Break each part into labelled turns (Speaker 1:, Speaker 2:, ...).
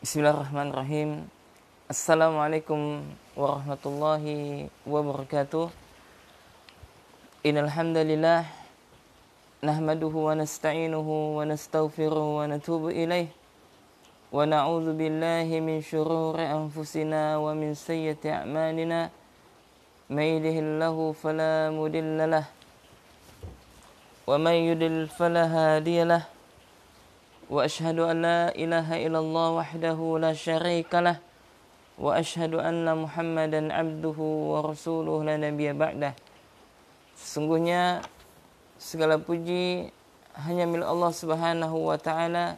Speaker 1: Bismillahirrahmanirrahim. Assalamualaikum warahmatullahi wabarakatuh. Innal hamdalillah nahmaduhu wa nasta'inuhu wa nastaghfiruhu wa natubu ilaih wa na'udzu billahi min shururi anfusina wa min sayyiati a'malina. May yahdihillahu fala mudhillalah wa may yudlil fala hadiyalah. Wa ashhadu an la ilaha illallah wahdahu la syarika lah wa ashhadu anna Muhammadan abduhu wa rasuluhu la nabiyya ba'dah. Sesungguhnya segala puji hanya milik Allah Subhanahu wa taala,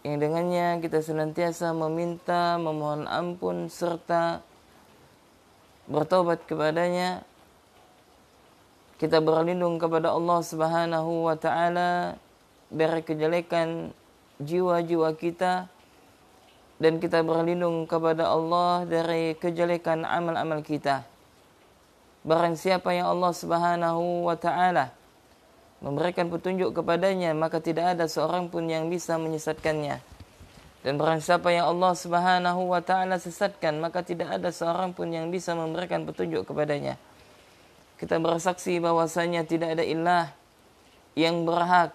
Speaker 1: yang dengannya kita senantiasa meminta, memohon ampun serta bertobat kepadanya. Kita berlindung kepada Allah Subhanahu wa taala dari kejelekan jiwa-jiwa kita, dan kita berlindung kepada Allah dari kejelekan amal-amal kita. Barang siapa yang Allah Subhanahu wa taala memberikan petunjuk kepadanya, maka tidak ada seorang pun yang bisa menyesatkannya. Dan barang siapa yang Allah Subhanahu wa taala sesatkan, maka tidak ada seorang pun yang bisa memberikan petunjuk kepadanya. Kita bersaksi bahwasanya tidak ada ilah yang berhak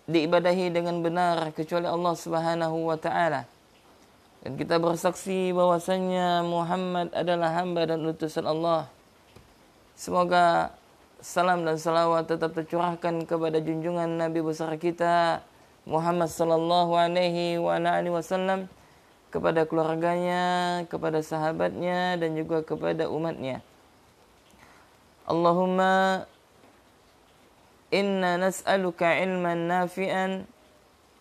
Speaker 1: diibadahi dengan benar kecuali Allah Subhanahu wa taala. Dan kita bersaksi bahwasanya Muhammad adalah hamba dan utusan Allah. Semoga salam dan salawat tetap tercurahkan kepada junjungan Nabi besar kita Muhammad sallallahu alaihi wa alihi wasallam, kepada keluarganya, kepada sahabatnya, dan juga kepada umatnya. Allahumma inna nas'aluka ilman nafi'an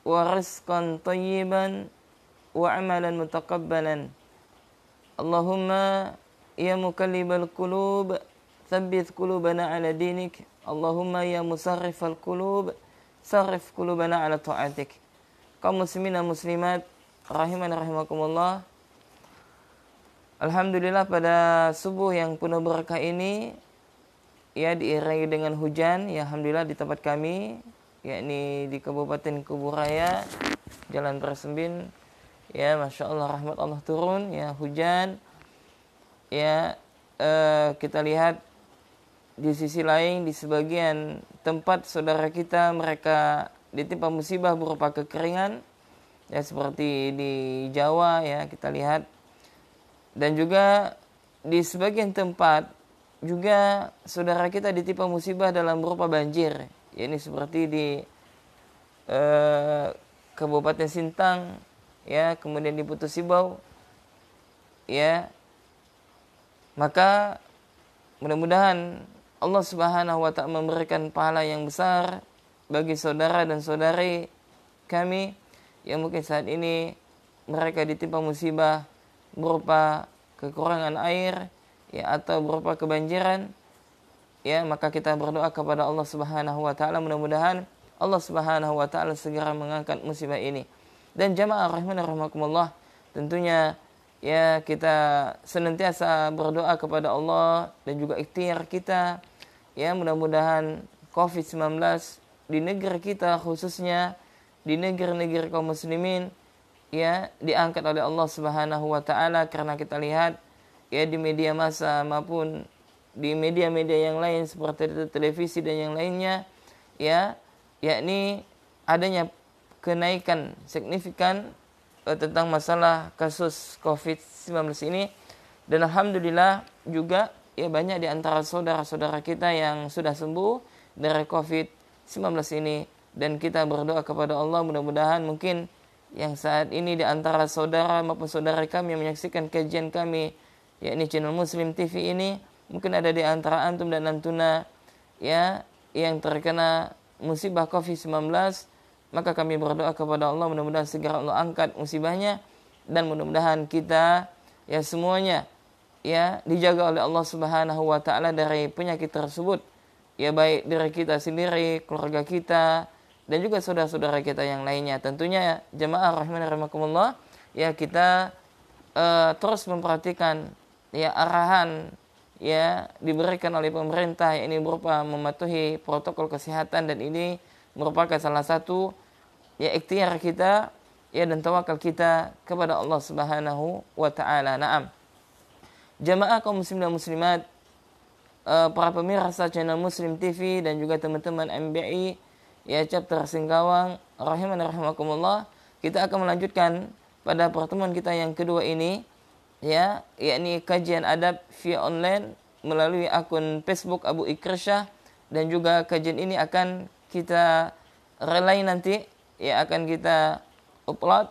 Speaker 1: wa rizqan tayyiban wa amalan mutaqabbalan. Allahumma ya muqallibal qulub tsabbit qulubana ala dinik. Allahumma ya musarrifal qulub sarrif qulubana ala ta'atik. Kaum muslimin dan muslimat rahiman rahimakumullah. Alhamdulillah, pada subuh yang penuh berkah ini ya diiringi dengan hujan, ya alhamdulillah di tempat kami, yakni di Kabupaten Kuburaya, Jalan Persembin, ya masya Allah rahmat Allah turun, ya hujan, ya kita lihat di sisi lain di sebagian tempat saudara kita mereka ditimpa musibah berupa kekeringan, ya seperti di Jawa ya kita lihat, dan juga di sebagian tempat juga saudara kita ditimpa musibah dalam berupa banjir, yakni seperti di Kabupaten Sintang, ya kemudian di Putus Sibau, ya. Maka mudah-mudahan Allah Subhanahu wa taala memberikan pahala yang besar bagi saudara dan saudari kami yang mungkin saat ini mereka ditimpa musibah berupa kekurangan air, ya atau berupa kebanjiran, ya maka kita berdoa kepada Allah Subhanahu wa taala, mudah-mudahan Allah Subhanahu wa taala segera mengangkat musibah ini. Dan jamaah rahimani rahimakumullah, tentunya ya kita senantiasa berdoa kepada Allah dan juga ikhtiar kita, ya mudah-mudahan COVID-19 di negeri kita, khususnya di negeri-negeri kaum muslimin, ya diangkat oleh Allah Subhanahu wa taala. Karena kita lihat ya di media massa maupun di media-media yang lain seperti televisi dan yang lainnya, ya yakni adanya kenaikan signifikan tentang masalah kasus COVID-19 ini. Dan alhamdulillah juga ya banyak di antara saudara-saudara kita yang sudah sembuh dari COVID-19 ini, dan kita berdoa kepada Allah mudah-mudahan mungkin yang saat ini di antara saudara maupun saudara kami yang menyaksikan kajian kami yakni channel Muslim TV ini, mungkin ada di antara antum dan antuna ya yang terkena musibah COVID-19, maka kami berdoa kepada Allah mudah-mudahan segera Allah angkat musibahnya, dan mudah-mudahan kita ya semuanya ya dijaga oleh Allah Subhanahu wa taala dari penyakit tersebut, ya baik dari kita sendiri, keluarga kita, dan juga saudara-saudara kita yang lainnya. Tentunya jamaah rahimani rahimakumullah, ya kita terus memperhatikan ya arahan ya diberikan oleh pemerintah, ini berupa mematuhi protokol kesehatan, dan ini merupakan salah satu ya ikhtiar kita ya dan tawakal kita kepada Allah Subhanahu wa taala. Naam. Jamaah kaum muslimin dan muslimat, para pemirsa channel Muslim TV dan juga teman-teman MBI ya chapter Singkawang rahimana rahimakumullah, kita akan melanjutkan pada pertemuan kita yang kedua ini ya, yakni kajian adab via online melalui akun Facebook Abu Ikrisyah, dan juga kajian ini akan kita relay nanti ya, akan kita upload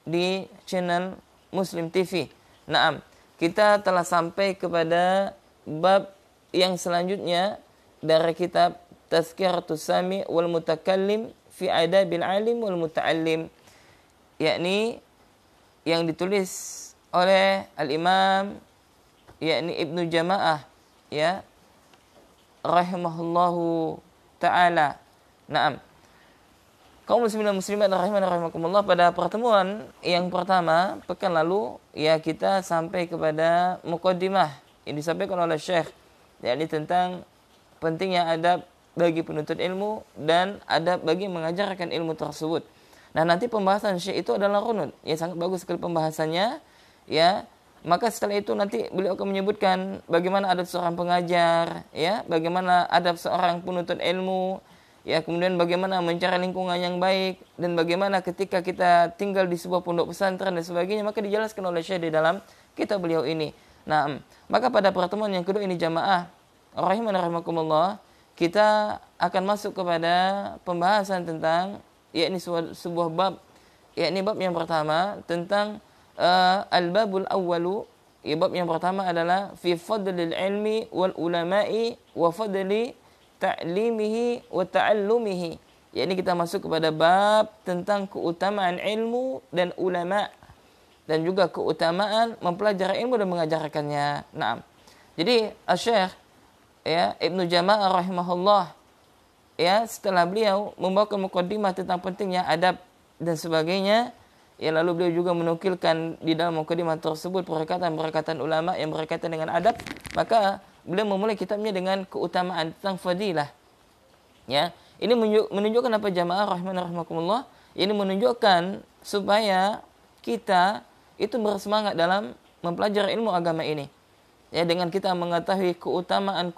Speaker 1: di channel Muslim TV. Naam, kita telah sampai kepada bab yang selanjutnya dari kitab Tazkiratus Sami wal Mutakallim fi Adabil Alim wal Muta'allim, yakni yang ditulis oleh Al-Imam yakni Ibnu Jama'ah ya rahimahullahu taala. Naam. Kaum muslimin dan muslimat rahimakumullah, pada pertemuan yang pertama pekan lalu ya kita sampai kepada muqaddimah yang disampaikan oleh Syekh, yakni tentang pentingnya adab bagi penuntut ilmu dan adab bagi mengajarkan ilmu tersebut. Nah, nanti pembahasan Syekh itu adalah runut, ya sangat bagus sekali pembahasannya ya. Maka setelah itu nanti beliau akan menyebutkan bagaimana adab seorang pengajar ya, bagaimana adab seorang penuntut ilmu ya, kemudian bagaimana mencari lingkungan yang baik, dan bagaimana ketika kita tinggal di sebuah pondok pesantren dan sebagainya, maka dijelaskan oleh Syekh di dalam kitab beliau ini. Nah, maka pada pertemuan yang kedua ini jamaah rahimana rahimakumullah, kita akan masuk kepada pembahasan tentang yakni sebuah bab, yakni bab yang pertama tentang al-babul awwalu, ya, bab yang pertama adalah fi fadlil ilmi wal ulama'i wa fadli ta'limihi wa ta'allumihi. Yakni kita masuk kepada bab tentang keutamaan ilmu dan ulama, dan juga keutamaan mempelajari ilmu dan mengajarkannya. Naam. Jadi Syekh ya Ibnu Jama'ah rahimahullah ya, setelah beliau membawakan muqaddimah tentang pentingnya adab dan sebagainya ya, lalu beliau juga menukilkan di dalam muqaddimah tersebut perkataan ulama yang berkaitan dengan adab, maka beliau memulai kitabnya dengan keutamaan tentang fadilah. Ya, ini menunjukkan apa jamaah rahimakumullah? Ini menunjukkan supaya kita itu bersemangat dalam mempelajari ilmu agama ini. Ya, dengan kita mengetahui keutamaan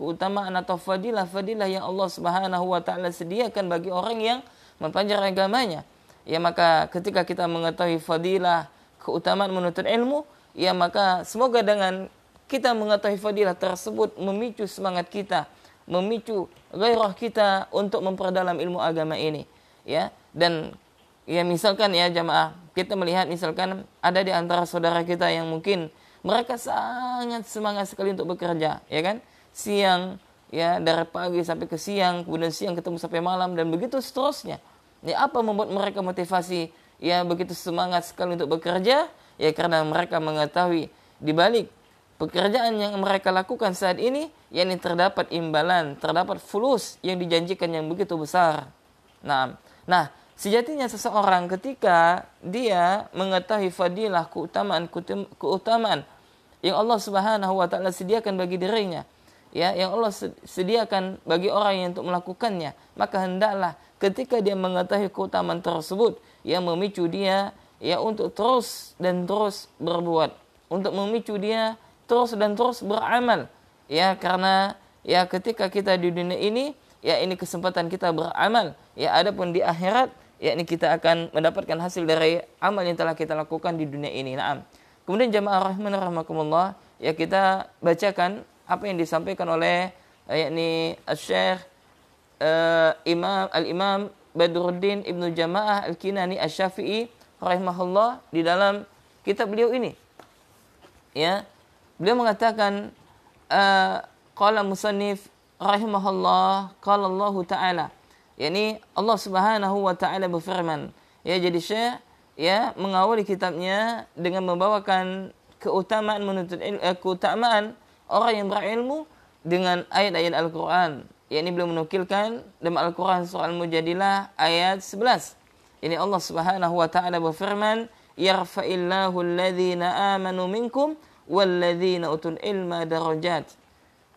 Speaker 1: atau fadilah yang Allah Subhanahu wa taala sediakan bagi orang yang mempelajari agamanya. Ya, maka ketika kita mengetahui fadilah, keutamaan menuntut ilmu, ya maka semoga dengan kita mengetahui fadilah tersebut memicu semangat kita, memicu gairah kita untuk memperdalam ilmu agama ini. Ya, dan ya misalkan ya jamaah, kita melihat misalkan ada di antara saudara kita yang mungkin mereka sangat semangat sekali untuk bekerja, ya kan? Siang ya, dari pagi sampai ke siang, kemudian siang ketemu sampai malam, dan begitu seterusnya. Ya, apa membuat mereka motivasi ya begitu semangat sekali untuk bekerja? Ya karena mereka mengetahui di balik pekerjaan yang mereka lakukan saat ini, yakni terdapat imbalan, terdapat fulus yang dijanjikan yang begitu besar. Nah, sejatinya seseorang ketika dia mengetahui fadilah, keutamaan yang Allah Subhanahu wa taala sediakan bagi dirinya, ya, yang Allah sediakan bagi orang yang untuk melakukannya, maka hendaklah ketika dia mengetahui keutamaan tersebut, yang memicu dia ya untuk terus dan terus berbuat, untuk memicu dia terus dan terus beramal. Ya, karena ya ketika kita di dunia ini, ya ini kesempatan kita beramal. Ya, adapun di akhirat, ya ini kita akan mendapatkan hasil dari amal yang telah kita lakukan di dunia ini. Naam. Kemudian jamaah rahimana rahimakumullah, ya kita bacakan apa yang disampaikan oleh yakni Syekh Al-Imam Badruddin Ibnu Jama'ah Al-Kinani Asy-Syafi'i rahimahullah di dalam kitab beliau ini. Ya, beliau mengatakan qala musannif rahimahullah qala Allah taala, yakni Allah Subhanahu wa taala berfirman. Ya, jadi Syekh ya mengawali kitabnya dengan membawakan keutamaan orang yang berilmu dengan ayat-ayat Al-Qur'an. Yakni beliau menukilkan dalam Al-Qur'an surah Al-Mujadilah ayat 11. Ini Allah Subhanahu wa taala berfirman, yarfa'illahu alladhina amanu minkum walladzina utul ilma darajat.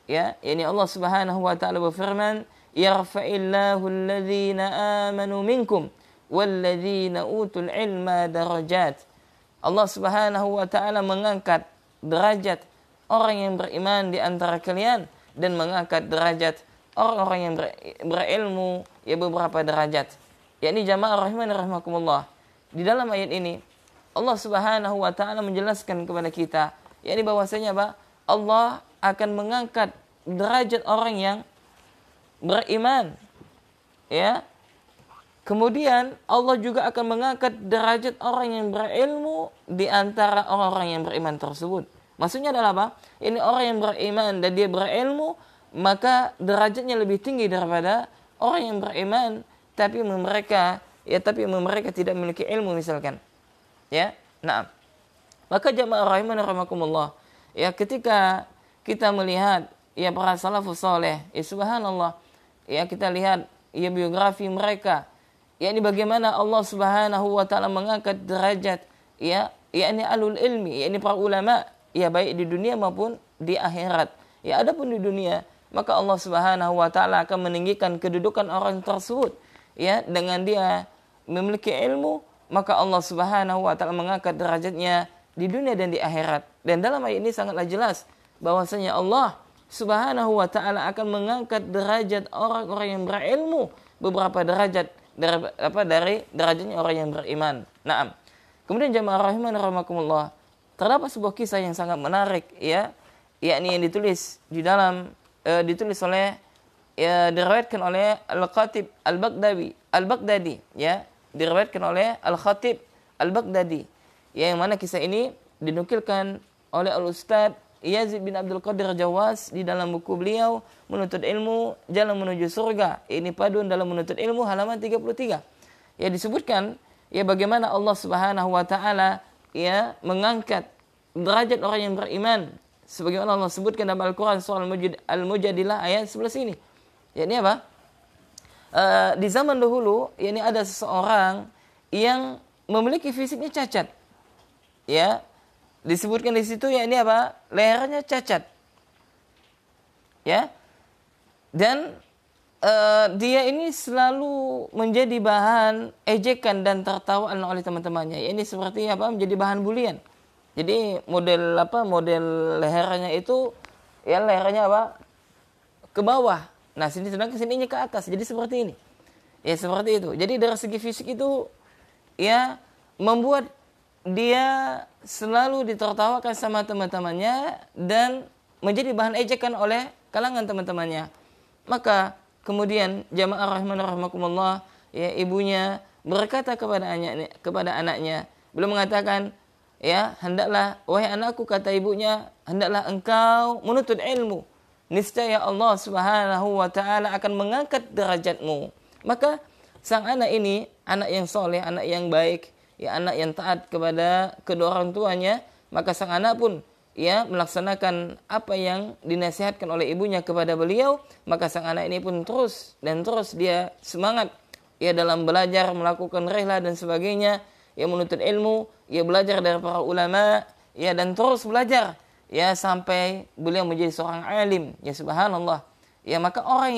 Speaker 1: Ya, ini Allah Subhanahu wa taala berfirman, yarfa'illahu alladhina amanu minkum walladzina utul ilma darajat. Allah Subhanahu wa taala mengangkat derajat orang yang beriman di antara kalian dan mengangkat derajat orang-orang yang berilmu ya beberapa derajat. Yakni jamaah rahimani rahimakumullah. Di dalam ayat ini Allah Subhanahu wa taala menjelaskan kepada kita yakni bahwasanya Allah akan mengangkat derajat orang yang beriman. Ya. Kemudian Allah juga akan mengangkat derajat orang yang berilmu di antara orang-orang yang beriman tersebut. Maksudnya adalah apa? Ini orang yang beriman dan dia berilmu, maka derajatnya lebih tinggi daripada orang yang beriman tapi mereka tidak memiliki ilmu misalkan. Ya. Nah. Maka jamaah rahimani rahimakumullah, ya ketika kita melihat ya para salafus saleh, ya subhanallah, ya kita lihat ya biografi mereka, ya ini bagaimana Allah Subhanahu wa taala mengangkat derajat ya ini alul ilmi, ya ini para ulama, ya baik di dunia maupun di akhirat. Ya adapun di dunia, maka Allah Subhanahu wa taala akan meninggikan kedudukan orang tersebut ya dengan dia memiliki ilmu, maka Allah Subhanahu wa taala mengangkat derajatnya di dunia dan di akhirat. Dan dalam ayat ini sangatlah jelas bahwasanya Allah Subhanahu wa taala akan mengangkat derajat orang-orang yang berilmu beberapa derajat dari derajatnya orang yang beriman. Naam. Kemudian jamaah rahimani rahimakumullah, terdapat sebuah kisah yang sangat menarik ya, yakni yang ditulis oleh diriwayatkan oleh Al-Khatib Al-Baghdadi ya, diriwayatkan oleh Al-Khatib Al-Baghdadi. Yang mana kisah ini dinukilkan oleh Al-Ustadz Yazid bin Abdul Qadir Jawas di dalam buku beliau Menuntut Ilmu Jalan Menuju Surga. Ini paduan dalam menuntut ilmu halaman 33. Ya disebutkan ya bagaimana Allah Subhanahu wa taala ya mengangkat derajat orang yang beriman sebagaimana Allah sebutkan dalam Al-Qur'an surah Al-Mujadilah ayat 11 ini. Ya ini apa? Di zaman dahulu ini ada seseorang yang memiliki fisiknya cacat. Ya, disebutkan di situ ya ini apa? Lehernya cacat. Ya. Dan dia ini selalu menjadi bahan ejekan dan tertawaan oleh teman-temannya. Ya, ini seperti apa? Menjadi bahan bulian. Jadi model lehernya itu ya lehernya apa? Ke bawah. Nah, sedangkan sininya ke atas. Jadi seperti ini. Ya, seperti itu. Jadi dari segi fisik itu ya membuat dia selalu ditertawakan sama teman-temannya dan menjadi bahan ejekan oleh kalangan teman-temannya. Maka kemudian jamaah rahimani rahimakumullah, ya ibunya berkata kepada anaknya, beliau mengatakan, ya hendaklah wahai anakku, kata ibunya, hendaklah engkau menuntut ilmu. Niscaya Allah Subhanahu wa taala akan mengangkat derajatmu. Maka sang anak ini anak yang soleh, anak yang baik, ya anak yang taat kepada kedua orang tuanya, maka sang anak pun ya melaksanakan apa yang dinasihatkan oleh ibunya kepada beliau, maka sang anak ini pun terus dia semangat ya dalam belajar, melakukan rihlah dan sebagainya, ya menuntut ilmu, ya belajar dari para ulama, ya dan terus belajar ya sampai beliau menjadi seorang alim, ya subhanallah. Ya maka orang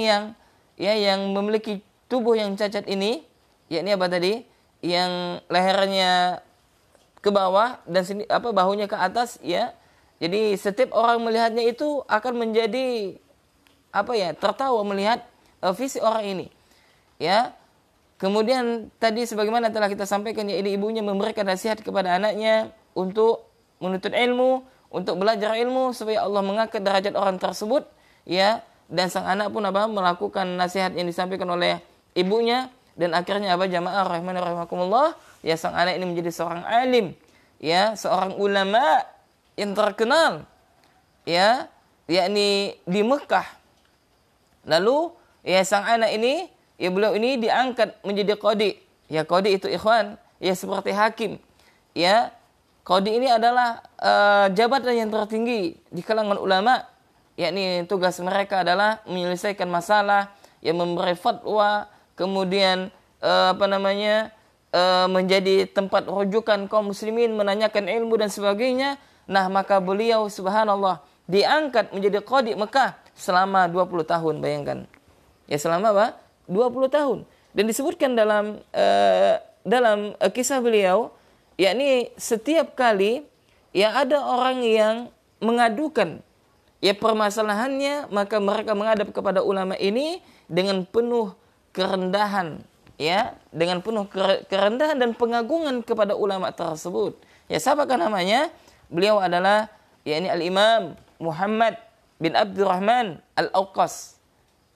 Speaker 1: yang memiliki tubuh yang cacat ini, yakni apa tadi? Yang lehernya ke bawah dan bahunya ke atas ya. Jadi setiap orang melihatnya itu akan menjadi tertawa melihat fisik orang ini. Ya. Kemudian tadi sebagaimana telah kita sampaikan ya, ini ibunya memberikan nasihat kepada anaknya untuk menuntut ilmu, untuk belajar ilmu supaya Allah mengangkat derajat orang tersebut ya, dan sang anak pun melakukan nasihat yang disampaikan oleh ibunya. Dan akhirnya jamaah rahimani rahimakumullah, ya sang anak ini menjadi seorang alim, ya seorang ulama yang terkenal, ya yakni di Mekah. Lalu ya sang anak ini, ya beliau ini diangkat menjadi qadi. Ya qadi itu ikhwan, ya seperti hakim. Ya qadi ini adalah jabatan yang tertinggi di kalangan ulama, yakni tugas mereka adalah menyelesaikan masalah, ya memberi fatwa, kemudian menjadi tempat rujukan kaum muslimin, menanyakan ilmu dan sebagainya. Nah, maka beliau subhanallah diangkat menjadi qadi Mekah selama 20 tahun, bayangkan. Ya selama 20 tahun. Dan disebutkan dalam kisah beliau, yakni setiap kali ya ada orang yang mengadukan ya permasalahannya, maka mereka menghadap kepada ulama ini dengan penuh kerendahan, ya, dengan penuh kerendahan dan pengagungan kepada ulama tersebut. Ya, siapakah namanya? Beliau adalah yakni Al-Imam Muhammad bin Abdurrahman Al-Auqas.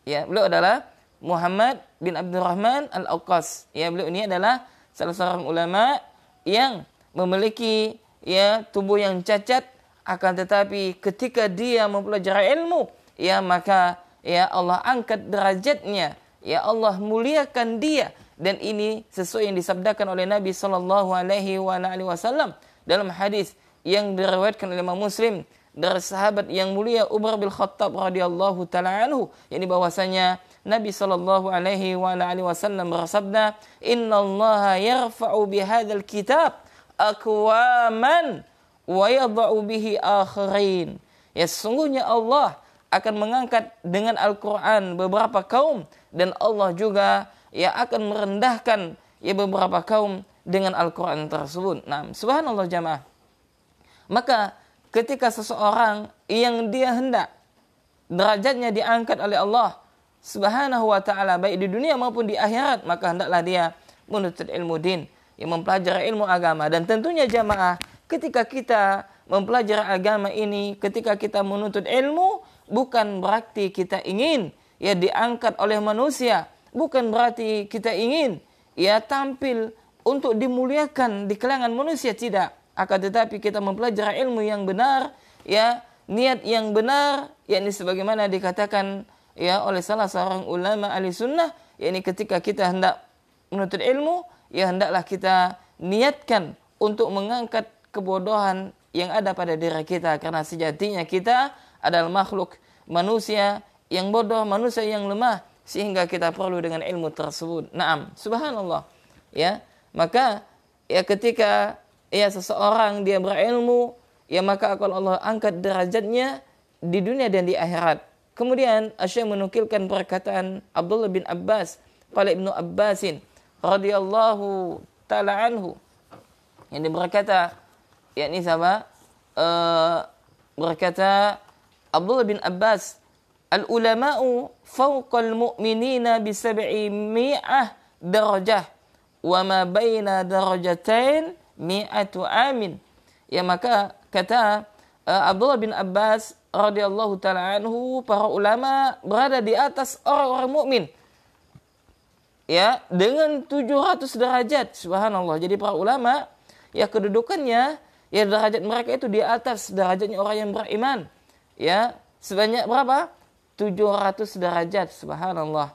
Speaker 1: Ya, beliau adalah Muhammad bin Abdurrahman Al-Auqas. Ya, beliau ini adalah salah seorang ulama yang memiliki ya tubuh yang cacat, akan tetapi ketika dia mempelajari ilmu, ya maka ya Allah angkat derajatnya, ya Allah muliakan dia, dan ini sesuai yang disabdakan oleh Nabi sallallahu alaihi wasallam dalam hadis yang diriwayatkan oleh Imam Muslim dari sahabat yang mulia Umar bin Khattab radhiyallahu taala anhu, yakni bahwasanya Nabi sallallahu alaihi wasallam bersabda, "Innallaha yarfa'u bihadzal kitab aqwaman wa yadha'u bihi akharin." Ya, sesungguhnya Allah akan mengangkat dengan Al-Qur'an beberapa kaum, dan Allah juga ya akan merendahkan ya beberapa kaum dengan Al-Qur'an tersebut. Nah, subhanallah jamaah. Maka ketika seseorang yang dia hendak derajatnya diangkat oleh Allah Subhanahu wa taala baik di dunia maupun di akhirat, maka hendaklah dia menuntut ilmu din, yang mempelajari ilmu agama. Dan tentunya jamaah, ketika kita mempelajari agama ini, ketika kita menuntut ilmu, bukan berarti kita ingin ya diangkat oleh manusia, bukan berarti kita ingin ya tampil untuk dimuliakan di kalangan manusia, tidak. Akan tetapi kita mempelajari ilmu yang benar, ya niat yang benar, yakni sebagaimana dikatakan ya oleh salah seorang ulama ahli sunnah, yakni ketika kita hendak menuntut ilmu, ya hendaklah kita niatkan untuk mengangkat kebodohan yang ada pada diri kita, karena sejatinya kita adalah makhluk manusia yang bodoh, manusia yang lemah, sehingga kita perlu dengan ilmu tersebut. Naam, subhanallah. Ya, maka ya ketika ya seseorang dia berilmu, ya maka akan Allah angkat derajatnya di dunia dan di akhirat. Kemudian Asy-Syaikh menukilkan perkataan Abdullah bin Abbas pada Ibnu Abbasin radhiyallahu taala anhu, yang berkata, yakni sama berkata Abdullah bin Abbas, al-ulama'u fawqal mu'minina bi 700 darajah wa ma baina darajatain mi'atu amin. Ya, maka kata Abdullah bin Abbas radhiyallahu taala anhu, para ulama berada di atas orang-orang mukmin ya dengan 700 derajat. Subhanallah. Jadi para ulama ya kedudukannya ya derajat mereka itu di atas derajatnya orang yang beriman. Ya, sebanyak berapa? 700 derajat. Subhanallah.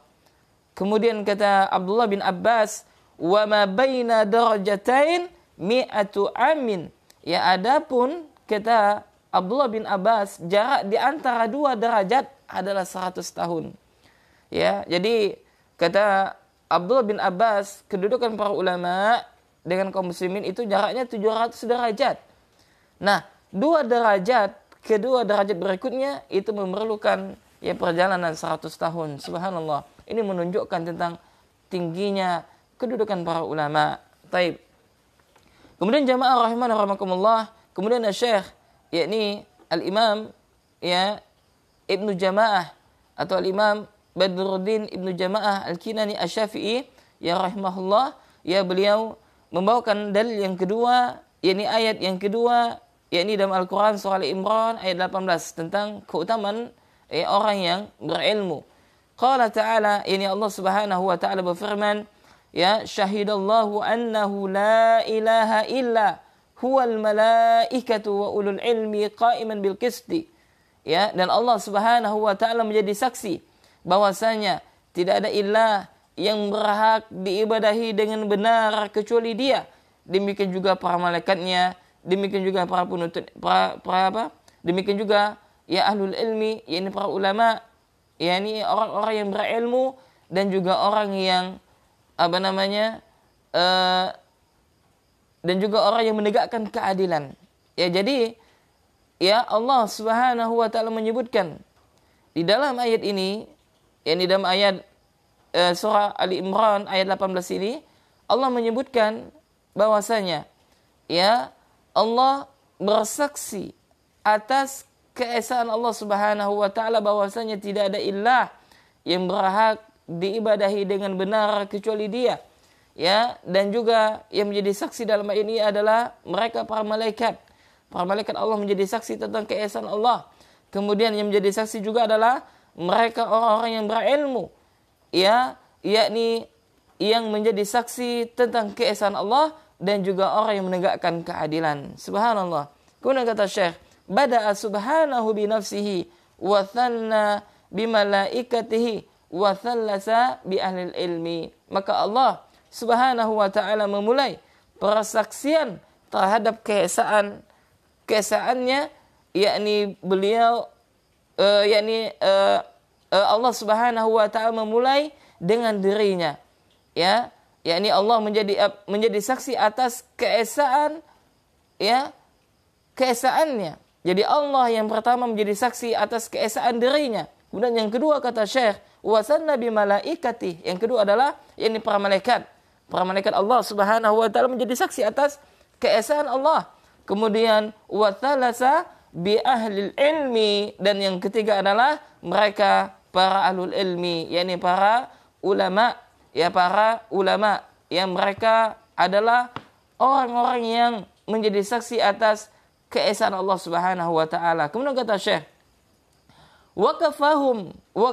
Speaker 1: Kemudian kata Abdullah bin Abbas, wa ma baina darajatain mi'atu amin. Ya, adapun kata Abdullah bin Abbas, jarak di antara dua derajat adalah 100 tahun. Ya, jadi kata Abdullah bin Abbas, kedudukan para ulama dengan kaum muslimin itu jaraknya 700 derajat. Nah, kedua derajat berikutnya itu memerlukan ya perjalanan 100 tahun. Subhanallah. Ini menunjukkan tentang tingginya kedudukan para ulama. Taib. Kemudian jamaah rahimah rahimakumullah, kemudian Syekh yakni Al-Imam ya Ibnu Jamaah atau Al-Imam Badruddin Ibnu Jamaah Al-Kinani Asy-Syafi'i ya rahimahullah, ya beliau membawakan dalil yang kedua, yakni ayat yang kedua, yakni dalam Al-Qur'an surah Al-Imran ayat 18 tentang keutamaan orang yang berilmu. Qala ta'ala, ini Allah Subhanahu wa taala berfirman, ya syahidallahu annahu la ilaha illa huwal malaikatu wa ulul ilmi qa'iman bil qisti. Ya, dan Allah Subhanahu wa taala menjadi saksi bahwasanya tidak ada ilah yang berhak diibadahi dengan benar kecuali Dia. Demikian juga para malaikatnya, demikian juga para penuntut demikian juga ya ahlul ilmi, yakni para ulama, yakni orang-orang yang berilmu, dan juga orang yang dan juga orang yang menegakkan keadilan. Ya, jadi ya Allah Subhanahu wa taala menyebutkan di dalam ayat ini, yakni dalam ayat surah Ali Imran ayat 18 ini Allah menyebutkan bahwasanya ya Allah bersaksi atas keesaan Allah Subhanahu wa taala bahwasanya tidak ada ilah yang berhak diibadahi dengan benar kecuali Dia. Ya, dan juga yang menjadi saksi dalam ayat ini adalah mereka para malaikat. Para malaikat Allah menjadi saksi tentang keesaan Allah. Kemudian yang menjadi saksi juga adalah mereka orang-orang yang berilmu. Ya, yakni yang menjadi saksi tentang keesaan Allah dan juga orang yang menegakkan keadilan. Subhanallah. Kemudian kata Syekh, bada'a subhanahu bi nafsihi wa thanna bi malaikatihi wa thallasa bi ahli ilmi. Maka Allah Subhanahu wa ta'ala memulai persaksian terhadap keesaannya, yakni beliau Allah Subhanahu wa ta'ala memulai dengan dirinya, ya, yakni Allah menjadi saksi atas keesaan, ya, keesaannya. Jadi Allah yang pertama menjadi saksi atas keesaan dirinya. Kemudian yang kedua kata Syekh, wasanna bi malaikati. Yang kedua adalah yakni para malaikat. Para malaikat Allah Subhanahu wa taala menjadi saksi atas keesaan Allah. Kemudian wa thalasa bi ahli ilmi, dan yang ketiga adalah mereka para ahlul ilmi, yakni para ulama, ya para ulama yang mereka adalah orang-orang yang menjadi saksi atas keesaan Allah Subhanahu wa taala. Kemudian kata Syekh, wa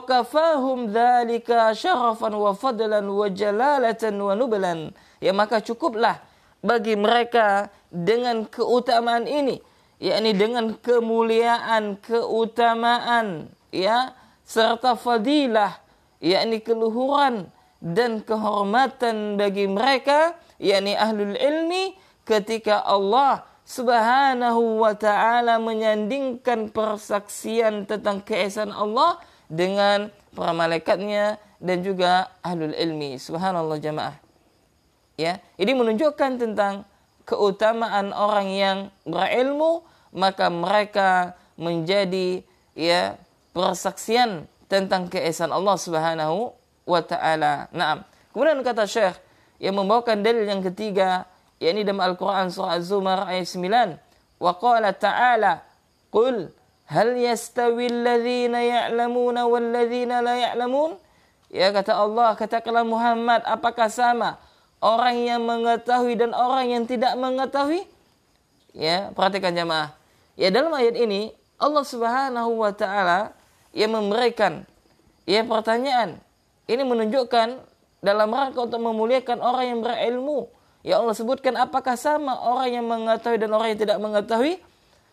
Speaker 1: kafahum dzalika syarafan wa fadlan wa jalalatan wa nublan. Ya, maka cukuplah bagi mereka dengan keutamaan ini, yakni dengan kemuliaan, keutamaan, ya, serta fadilah, yakni keluhuran dan kehormatan bagi mereka, yakni ahlul ilmi, ketika Allah Subhanahu wa ta'ala menyandingkan persaksian tentang keesaan Allah dengan para malaikatnya dan juga ahlul ilmi. Subhanallah jamaah. Ya, ini menunjukkan tentang keutamaan orang yang berilmu, maka mereka menjadi, ya, persaksian tentang keesaan Allah Subhanahu wa ta'ala. Naam. Kemudian kata Syekh yang membawakan dalil yang ketiga, yakni dalam Al-Quran surah Az-Zumar ayat 9. Wa qala ta'ala, qul hal yastawi alladhina ya'lamuna walladhina la ya'lamun. Ya, kata Allah, katakanlah Muhammad, apakah sama orang yang mengetahui dan orang yang tidak mengetahui? Ya, perhatikan jamaah. Ya, dalam ayat ini Allah Subhanahu wa taala yang memberikan, ya, pertanyaan. Ini menunjukkan dalam rangka untuk memuliakan orang yang berilmu. Ya, Allah sebutkan apakah sama orang yang mengetahui dan orang yang tidak mengetahui?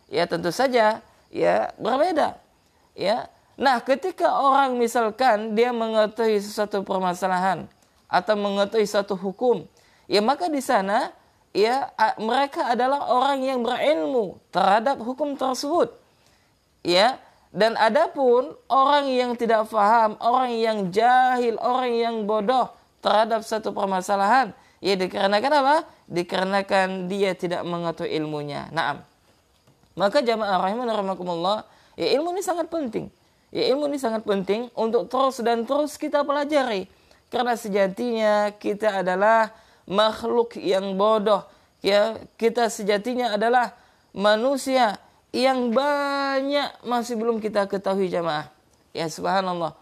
Speaker 1: Ya, tentu saja, ya, berbeda. Ya. Nah, ketika orang misalkan dia mengetahui sesuatu permasalahan atau mengetahui suatu hukum, ya, maka di sana, ya, mereka adalah orang yang berilmu terhadap hukum tersebut. Ya, dan adapun orang yang tidak faham, orang yang jahil, orang yang bodoh terhadap satu permasalahan, ya, dikarenakan apa? Dikarenakan dia tidak mengetahui ilmunya. Naam. Maka jamaah rahimakumullah, ya, ilmu ini sangat penting. Ya, ilmu ini sangat penting untuk terus dan terus kita pelajari. Karena sejatinya kita adalah makhluk yang bodoh. Ya, kita sejatinya adalah manusia yang banyak masih belum kita ketahui jamaah. Ya, subhanallah.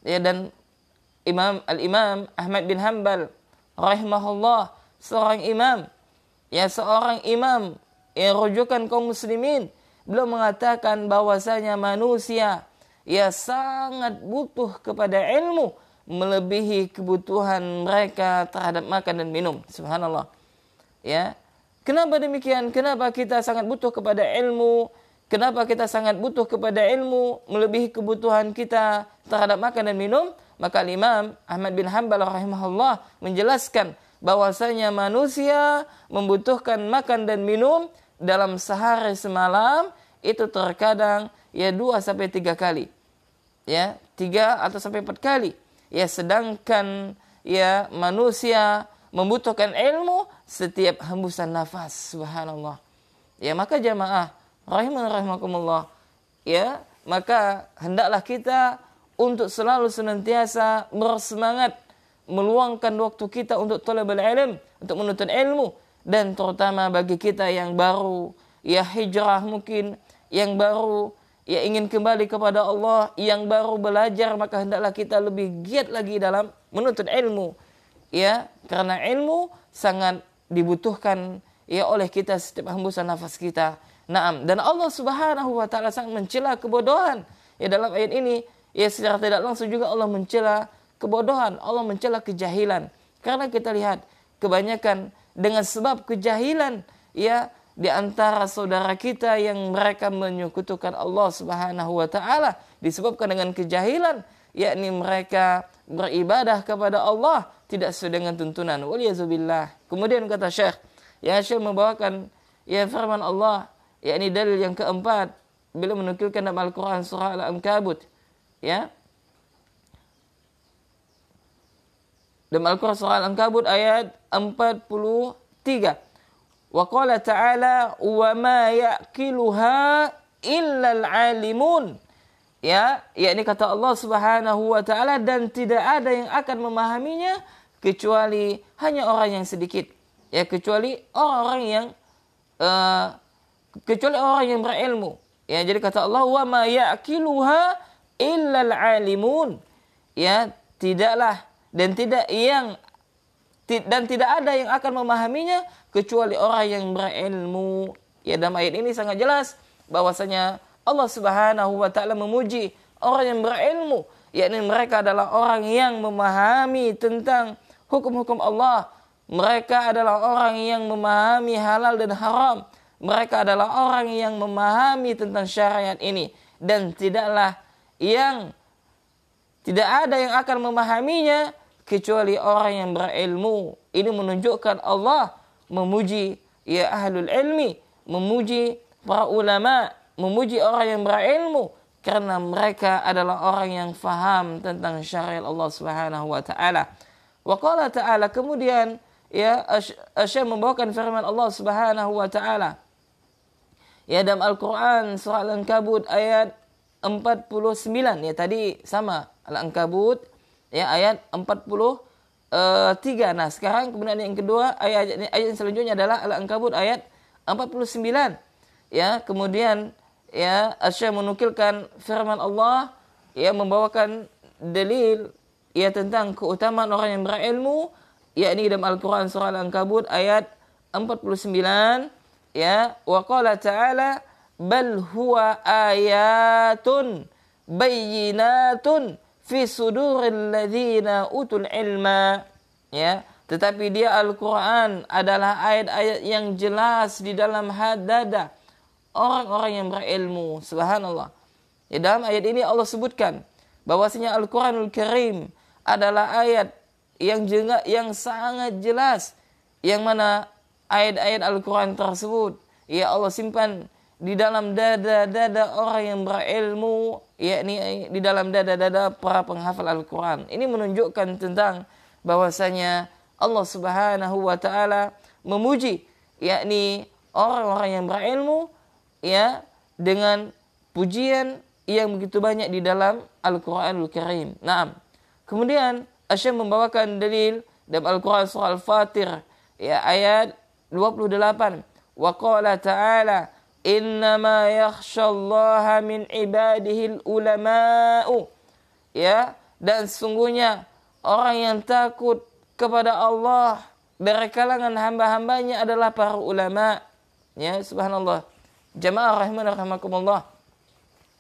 Speaker 1: Ya, dan Al-Imam Ahmad bin Hanbal rahimahullah, seorang imam yang rujukan kaum muslimin, beliau mengatakan bahwasanya manusia, ya, sangat butuh kepada ilmu melebihi kebutuhan mereka terhadap makan dan minum. Subhanallah. Ya. Kenapa demikian? Kenapa kita sangat butuh kepada ilmu? Kenapa kita sangat butuh kepada ilmu melebihi kebutuhan kita terhadap makan dan minum? Maka Imam Ahmad bin Hanbal rahimahullah menjelaskan bahwasanya manusia membutuhkan makan dan minum dalam sehari semalam itu terkadang, ya, 2 sampai 3 kali. Ya, 3 atau sampai 4 kali. Ya, sedangkan, ya, manusia membutuhkan ilmu setiap hembusan nafas. Subhanallah. Ya, maka jamaah rahimakumullah, ya, maka hendaklah kita untuk selalu senantiasa bersemangat meluangkan waktu kita untuk thalabul ilm, untuk menuntut ilmu, dan terutama bagi kita yang baru ya hijrah mungkin, yang baru ya ingin kembali kepada Allah, yang baru belajar, maka hendaklah kita lebih giat lagi dalam menuntut ilmu. Ya, karena ilmu sangat dibutuhkan ya oleh kita setiap hembusan nafas kita. Naam, dan Allah Subhanahu wa taala sangat mencela kebodohan. Ya dalam ayat ini ya secara tidak langsung juga Allah mencela kebodohan, Allah mencela kejahilan. Karena kita lihat kebanyakan dengan sebab kejahilan ya di antara saudara kita yang mereka menyekutukan Allah Subhanahu wa taala disebabkan dengan kejahilan, yakni mereka beribadah kepada Allah tidak sesuai dengan tuntunan. Waliyazubillah. Kemudian kata Syekh, ya Syekh membawakan ya firman Allah, yakni dalil yang keempat bila menukilkan dalam Al-Qur'an surah Al-Ankabut, ya. Dalam Al-Qur'an surah Al-Ankabut ayat 43. Wa qala ta'ala wa ma ya'kiluha illa al-alimun. Ya, yakni kata Allah Subhanahu wa taala, dan tidak ada yang akan memahaminya kecuali hanya orang yang sedikit. Ya, kecuali orang-orang yang berilmu. Ya, jadi kata Allah wa ma ya'kiluha illa al-alimun. Ya, tidaklah dan tidak ada yang akan memahaminya kecuali orang yang berilmu. Ya, dalam ayat ini sangat jelas bahwasanya Allah Subhanahu wa taala memuji orang yang berilmu, yakni mereka adalah orang yang memahami tentang hukum-hukum Allah. Mereka adalah orang yang memahami halal dan haram. Mereka adalah orang yang memahami tentang syariat ini, dan tidak ada yang akan memahaminya kecuali orang yang berilmu. Ini menunjukkan Allah memuji ya ahlul ilmi, memuji para ulama, memuji orang yang berilmu karena mereka adalah orang yang faham tentang syariat Allah Subhanahu wa taala. Wa qala ta'ala, kemudian ya Syekh membawakan firman Allah Subhanahu wa taala ya dalam Al-Qur'an surah Al-Ankabut ayat 49. Ya tadi sama Al-Ankabut ya ayat 43. Nah, sekarang kemudian yang kedua ayat yang selanjutnya adalah Al-Ankabut ayat 49. Ya, kemudian ya Syekh menukilkan firman Allah ya membawakan dalil ya tentang keutamaan orang yang berilmu, yakni dalam Al-Qur'an surah Al-Ankabut ayat 49 ya, wa qala ta'ala bal huwa ayatun bayyinatun fi suduril ladzina utul ilma. Ya, tetapi dia Al-Qur'an adalah ayat-ayat yang jelas di dalam dada orang-orang yang berilmu. Subhanallah. Ya, dalam ayat ini Allah sebutkan bahwasanya Al-Qur'anul Karim adalah ayat yang sangat jelas, yang mana ayat-ayat Al-Qur'an tersebut ya Allah simpan di dalam dada-dada orang yang berilmu, yakni di dalam dada-dada para penghafal Al-Quran. Ini menunjukkan tentang bahwasanya Allah Subhanahu wa taala memuji yakni orang-orang yang berilmu ya dengan pujian yang begitu banyak di dalam Al-Quranul Karim. Naam. Kemudian Syekh membawakan dalil dalam Al-Quran surah Al-Fatir ya ayat 28. Wa qala ta'ala innama yakhshallaha min ibadihil ulama'u. Ya, dan sesungguhnya orang yang takut kepada Allah dari kalangan hamba-hambanya adalah para ulama. Ya, subhanallah. Jamaah rahimana rahimakumullah.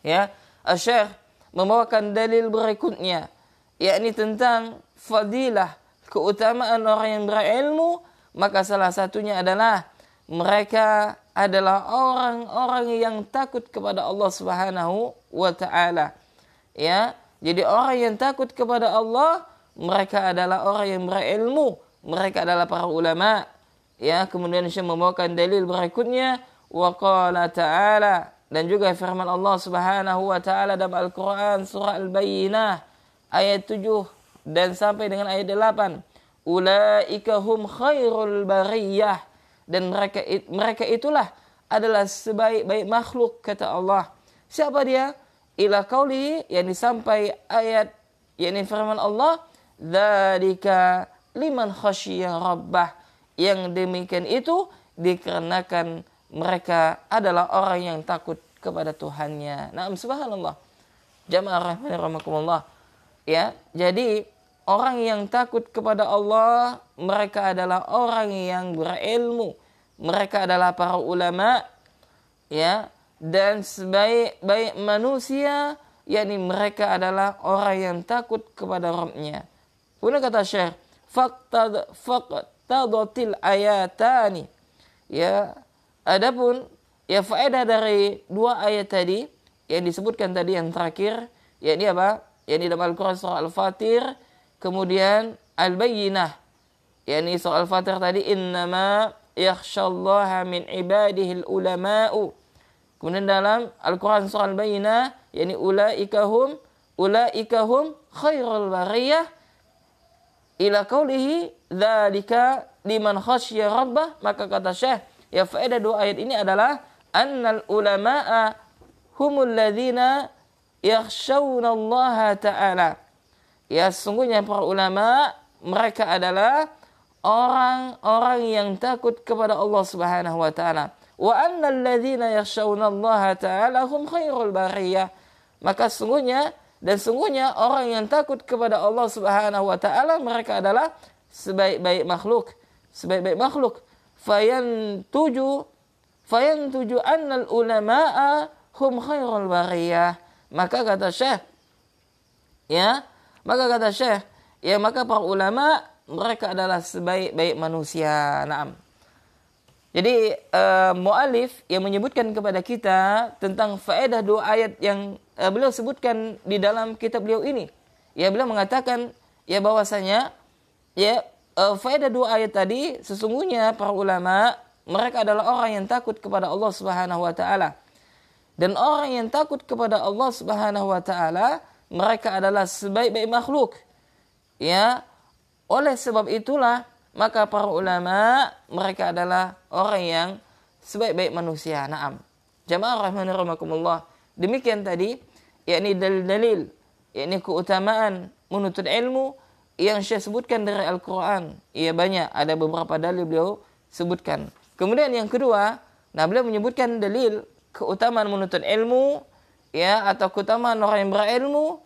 Speaker 1: Ya, Syekh membawakan dalil berikutnya, yakni tentang fadilah, keutamaan orang yang berilmu, maka salah satunya adalah mereka adalah orang-orang yang takut kepada Allah Subhanahu wa taala. Ya, jadi orang yang takut kepada Allah, mereka adalah orang yang berilmu, mereka adalah para ulama. Ya, kemudian Syekh membawakan dalil berikutnya, wa qala ta'ala, dan juga firman Allah Subhanahu wa taala dalam Al-Qur'an surah Al-Bayyinah ayat 7 dan sampai dengan ayat 8. Ulaika hum khairul bariyah, dan mereka itulah adalah sebaik-baik makhluk, kata Allah. Siapa dia? Ila qauli, yakni sampai ayat yakni firman Allah, dzalika liman khasyya rabbah. Yang demikian itu dikarenakan mereka adalah orang yang takut kepada Tuhannya. Nah, subhanallah. Jamaah rahimakumullah. Ya, jadi orang yang takut kepada Allah, mereka adalah orang yang berilmu. Mereka adalah para ulama, ya, dan sebaik-baik manusia, yakni mereka adalah orang yang takut kepada Rabb-nya. Kemudian kata Syekh, faqtadatil ayatani. Ya, adapun ya faedah dari dua ayat tadi yang disebutkan tadi yang terakhir, yakni apa? Yakni dalam Al-Qur'an surah Al-Fatir, kemudian Al-Bayyinah. Yakni surah Al-Fatir tadi innama yakhsyallaha min ibadihi ulama'u. Kemudian dalam Al-Qur'an surah Al-Bayyinah, yakni ulaika hum khairul bariyah ila qaulihi dzalika liman khasyya rabbah. Maka kata Syekh, ya faedah dua ayat ini adalah annal ulama'a humul ladzina yakhshawnallaha ta'ala. Ya, sesungguhnya para ulama mereka adalah orang-orang yang takut kepada Allah Subhanahu wa taala. Wa annal ladzina yakhshawnallaha ta'ala hum khairul bariyah. Maka sungguhnya orang yang takut kepada Allah Subhanahu wa taala mereka adalah sebaik-baik makhluk. Fayantuju annal ulama'a hum khairul bariyah. Maka kata Syekh, maka para ulama mereka adalah sebaik-baik manusia. Naam. Jadi mu'alif yang menyebutkan kepada kita tentang faedah dua ayat yang beliau sebutkan di dalam kitab beliau ini. Ya, beliau mengatakan ya bahwasanya ya faedah dua ayat tadi sesungguhnya para ulama mereka adalah orang yang takut kepada Allah Subhanahu wa taala. Dan orang yang takut kepada Allah Subhanahu wa taala mereka adalah sebaik-baik makhluk. Ya, oleh sebab itulah maka para ulama mereka adalah orang yang sebaik-baik manusia. Naam. Jamaah rahimakumullah. Demikian tadi yakni dalil-dalil yakni keutamaan menuntut ilmu yang saya sebutkan dari Al-Qur'an. Iya banyak, ada beberapa dalil beliau sebutkan. Kemudian yang kedua, beliau menyebutkan dalil keutamaan menuntut ilmu ya atau keutamaan orang yang berilmu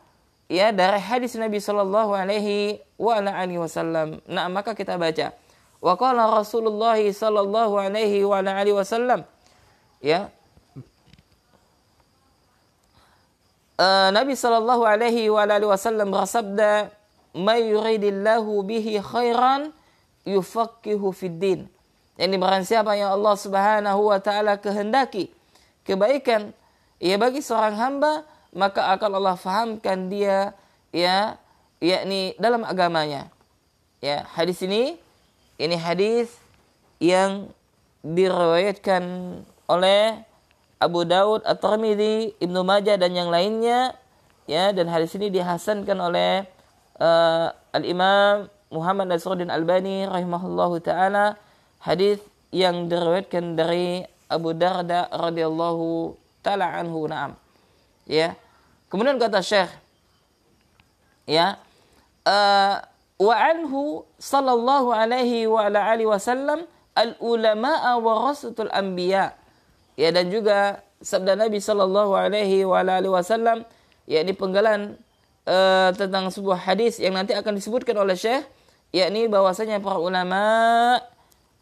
Speaker 1: ya dari hadis Nabi sallallahu alaihi wasallam. Nah, maka kita baca. Wa qala Rasulullah sallallahu alaihi wasallam ya. Nabi sallallahu alaihi wasallam bersabda, "May yuridillahu bihi khairan yufaqihu fid din." Yang barang siapa yang Allah Subhanahu wa taala kehendaki kebaikan ya bagi seorang hamba, maka akan Allah fahamkan dia ya yakni dalam agamanya. Ya, hadis ini hadis yang diriwayatkan oleh Abu Daud, At-Tirmidzi, Ibnu Majah dan yang lainnya ya, dan hadis ini dihasankan oleh Al-Imam Muhammad Nasiruddin Albani rahimahullahu taala. Hadis yang diriwayatkan dari Abu Darda radhiyallahu taala anhu. Naam. Ya. Kemudian kata Syekh ya wa anhu sallallahu alaihi wa ala alihi wasallam al ulama'a warasatul anbiya. Ya, dan juga sabda Nabi sallallahu alaihi wa ala alihi wasallam yakni penggalan tentang sebuah hadis yang nanti akan disebutkan oleh Syekh yakni bahwasanya para ulama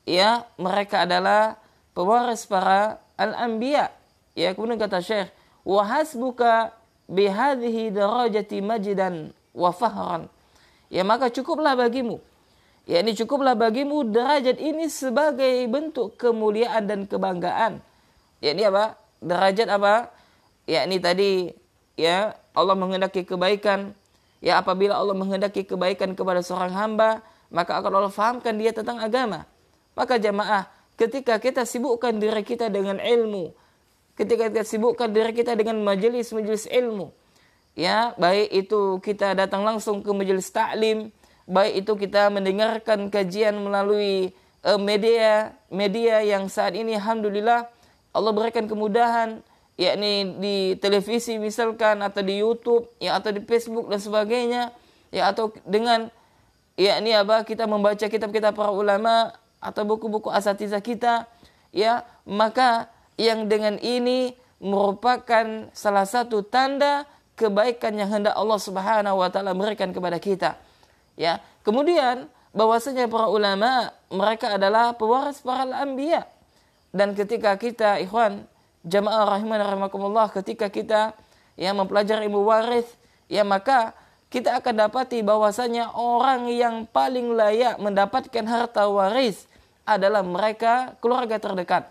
Speaker 1: ya mereka adalah pewaris para al-anbiya. Ya, kemudian kata Syekh, wa hasbuka bihadhihi darajati majdan wa fahran. Ya, maka cukuplah bagimu. Ya, ini cukuplah bagimu derajat ini sebagai bentuk kemuliaan dan kebanggaan. Ya, ini apa? Derajat apa? Ya, ini tadi ya Allah menghendaki kebaikan. Ya, apabila Allah menghendaki kebaikan kepada seorang hamba, maka akan Allah fahamkan dia tentang agama. Maka jamaah, ketika kita sibukkan diri kita dengan ilmu, ketika kita sibukkan diri kita dengan majelis-majelis ilmu, ya, baik itu kita datang langsung ke majelis taklim, baik itu kita mendengarkan kajian melalui media yang saat ini alhamdulillah Allah berikan kemudahan, yakni di televisi misalkan atau di YouTube, ya atau di Facebook dan sebagainya, ya atau dengan yakni apa, kita membaca kitab-kitab para ulama atau buku-buku asatizah kita, ya, maka yang dengan ini merupakan salah satu tanda kebaikan yang hendak Allah Subhanahu wa taala berikan kepada kita. Ya, kemudian bahwasanya para ulama mereka adalah pewaris para anbiya. Dan ketika kita ikhwan jamaah rahiman rahimakumullah, ketika kita ya mempelajari ilmu waris, ya maka kita akan dapati bahwasanya orang yang paling layak mendapatkan harta waris adalah mereka keluarga terdekat.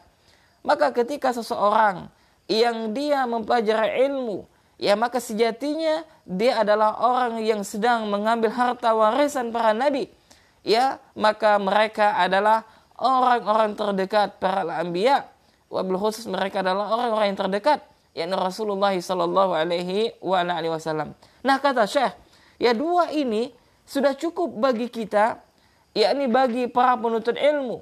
Speaker 1: Maka ketika seseorang yang dia mempelajari ilmu, ya maka sejatinya dia adalah orang yang sedang mengambil harta warisan para nabi. Ya, maka mereka adalah orang-orang terdekat para anbiya. Wabil khusus mereka adalah orang-orang yang terdekat, yakni Rasulullah sallallahu alaihi wasallam. Nah, kata Syekh, ya dua ini sudah cukup bagi kita, yakni bagi para penuntut ilmu,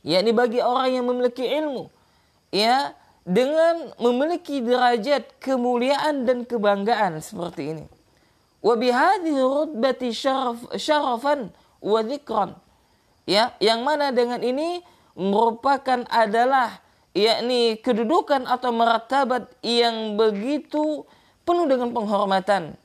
Speaker 1: yakni bagi orang yang memiliki ilmu, ya, dengan memiliki derajat kemuliaan dan kebanggaan seperti ini. Wa bihadhihi rutbati syarafan wa dzikran. Ya, yang mana dengan ini merupakan adalah yakni kedudukan atau martabat yang begitu penuh dengan penghormatan.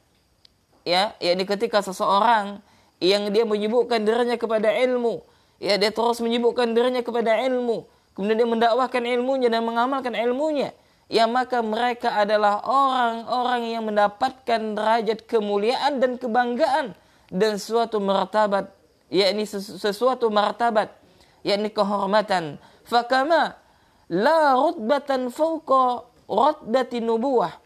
Speaker 1: Ya, yakni ketika seseorang yang dia menyibukkan dirinya kepada ilmu, ya dia terus menyibukkan dirinya kepada ilmu, kemudian dia mendakwahkan ilmunya dan mengamalkan ilmunya, ya maka mereka adalah orang-orang yang mendapatkan derajat kemuliaan dan kebanggaan dan suatu martabat, yakni sesuatu martabat, yakni kehormatan. Fakama la rutbatan fawqa rutbati nubuwah.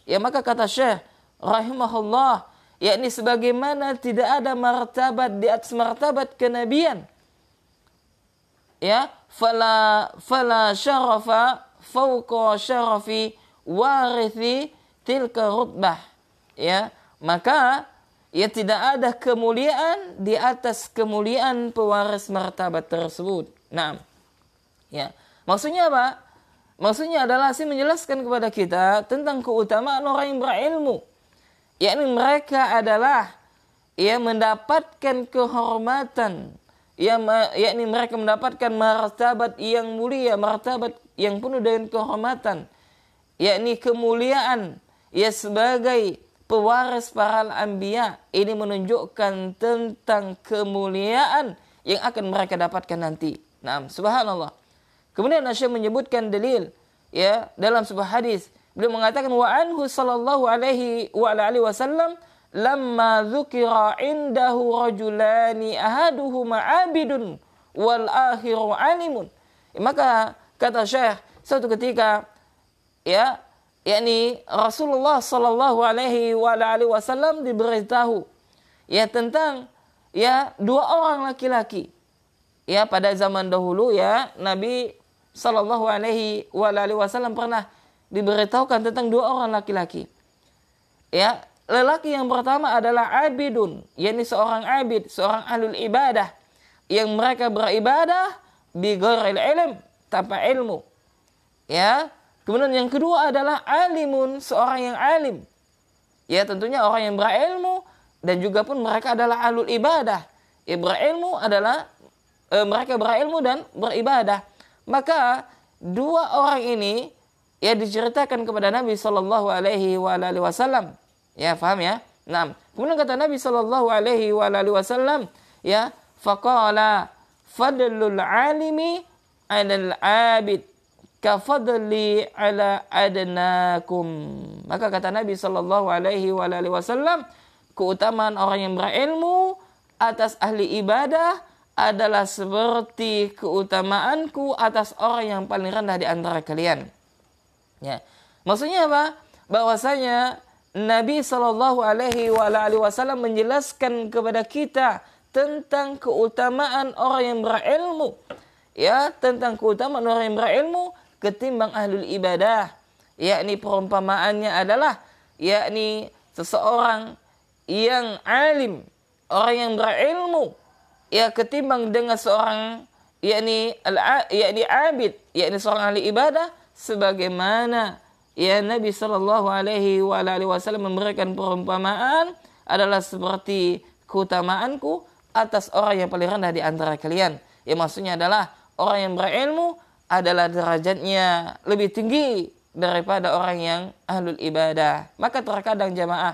Speaker 1: Ya maka kata Syekh rahimahullah, yakni sebagaimana tidak ada martabat di atas martabat kenabian. Ya, fala syarafa fawqa syarafi warithi tilka rutbah. Ya, maka ya tidak ada kemuliaan di atas kemuliaan pewaris martabat tersebut. Nah, ya. Maksudnya apa? Maksudnya adalah saya menjelaskan kepada kita tentang keutamaan orang yang berilmu. Yakni mereka adalah ya mendapatkan kehormatan, yakni mereka mendapatkan martabat yang mulia, martabat yang penuh dengan kehormatan, yakni kemuliaan ya sebagai pewaris para anbiya. Ini menunjukkan tentang kemuliaan yang akan mereka dapatkan nanti. Nah, subhanallah. Kemudian Syekh menyebutkan dalil ya dalam sebuah hadis. Beliau mengatakan wa anhu sallallahu alaihi wa alihi wasallam lamma dzukira indahu rajulani ahaduhuma abidun wal akhiru alimun. Maka kata Syekh, suatu ketika ya yakni Rasulullah sallallahu alaihi wa alihi wasallam diberitahu ya tentang ya dua orang laki-laki. Ya pada zaman dahulu ya Nabi sallallahu alaihi wasallam pernah diberitahukan tentang dua orang laki-laki. Ya, lelaki yang pertama adalah abidun, yakni seorang abid, seorang ahlul ibadah yang mereka beribadah bi ghairil ilm, tanpa ilmu. Ya, kemudian yang kedua adalah alimun, seorang yang alim. Ya, tentunya orang yang berilmu dan juga pun mereka adalah ahlul ibadah. Ya, berilmu adalah mereka berilmu dan beribadah. Maka dua orang ini ya diceritakan kepada Nabi sallallahu alaihi wasallam. Ya, paham ya? Nah, kemudian kata Nabi sallallahu alaihi wasallam, ya, faqala fadlul alimi 'alal 'abid ka fadli 'ala adnakum. Maka kata Nabi sallallahu alaihi wasallam, keutamaan orang yang berilmu atas ahli ibadah adalah seperti keutamaanku atas orang yang paling rendah di antara kalian. Ya. Maksudnya apa? Bahwasanya Nabi sallallahu alaihi wasallam menjelaskan kepada kita tentang keutamaan orang yang berilmu. Ya, tentang keutamaan orang yang berilmu ketimbang ahlul ibadah. Yakni perumpamaannya adalah yakni seseorang yang alim, orang yang berilmu ya ketimbang dengan seorang yakni abid, yakni seorang ahli ibadah, sebagaimana ya Nabi sallallahu alaihi wasallam memberikan perumpamaan adalah seperti keutamaanku atas orang yang paling rendah di antara kalian. Ya maksudnya adalah orang yang berilmu adalah derajatnya lebih tinggi daripada orang yang ahlul ibadah. Maka terkadang jamaah,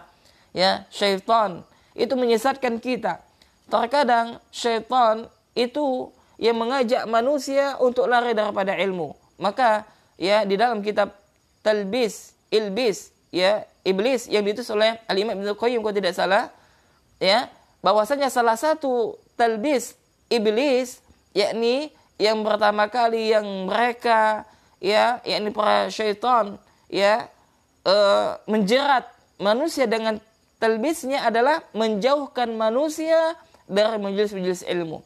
Speaker 1: ya, syaitan itu menyesatkan kita. Terkadang syaitan itu yang mengajak manusia untuk lari daripada ilmu. Maka ya di dalam kitab Ilbis, ya, Iblis yang ditulis oleh Al-Imam Ibnu Qayyim kalau tidak salah, ya, bahwasanya salah satu talbis iblis, yakni yang pertama kali yang mereka, ya, yakni para syaitan, ya, menjerat manusia dengan talbisnya adalah menjauhkan manusia dari majelis-majelis ilmu.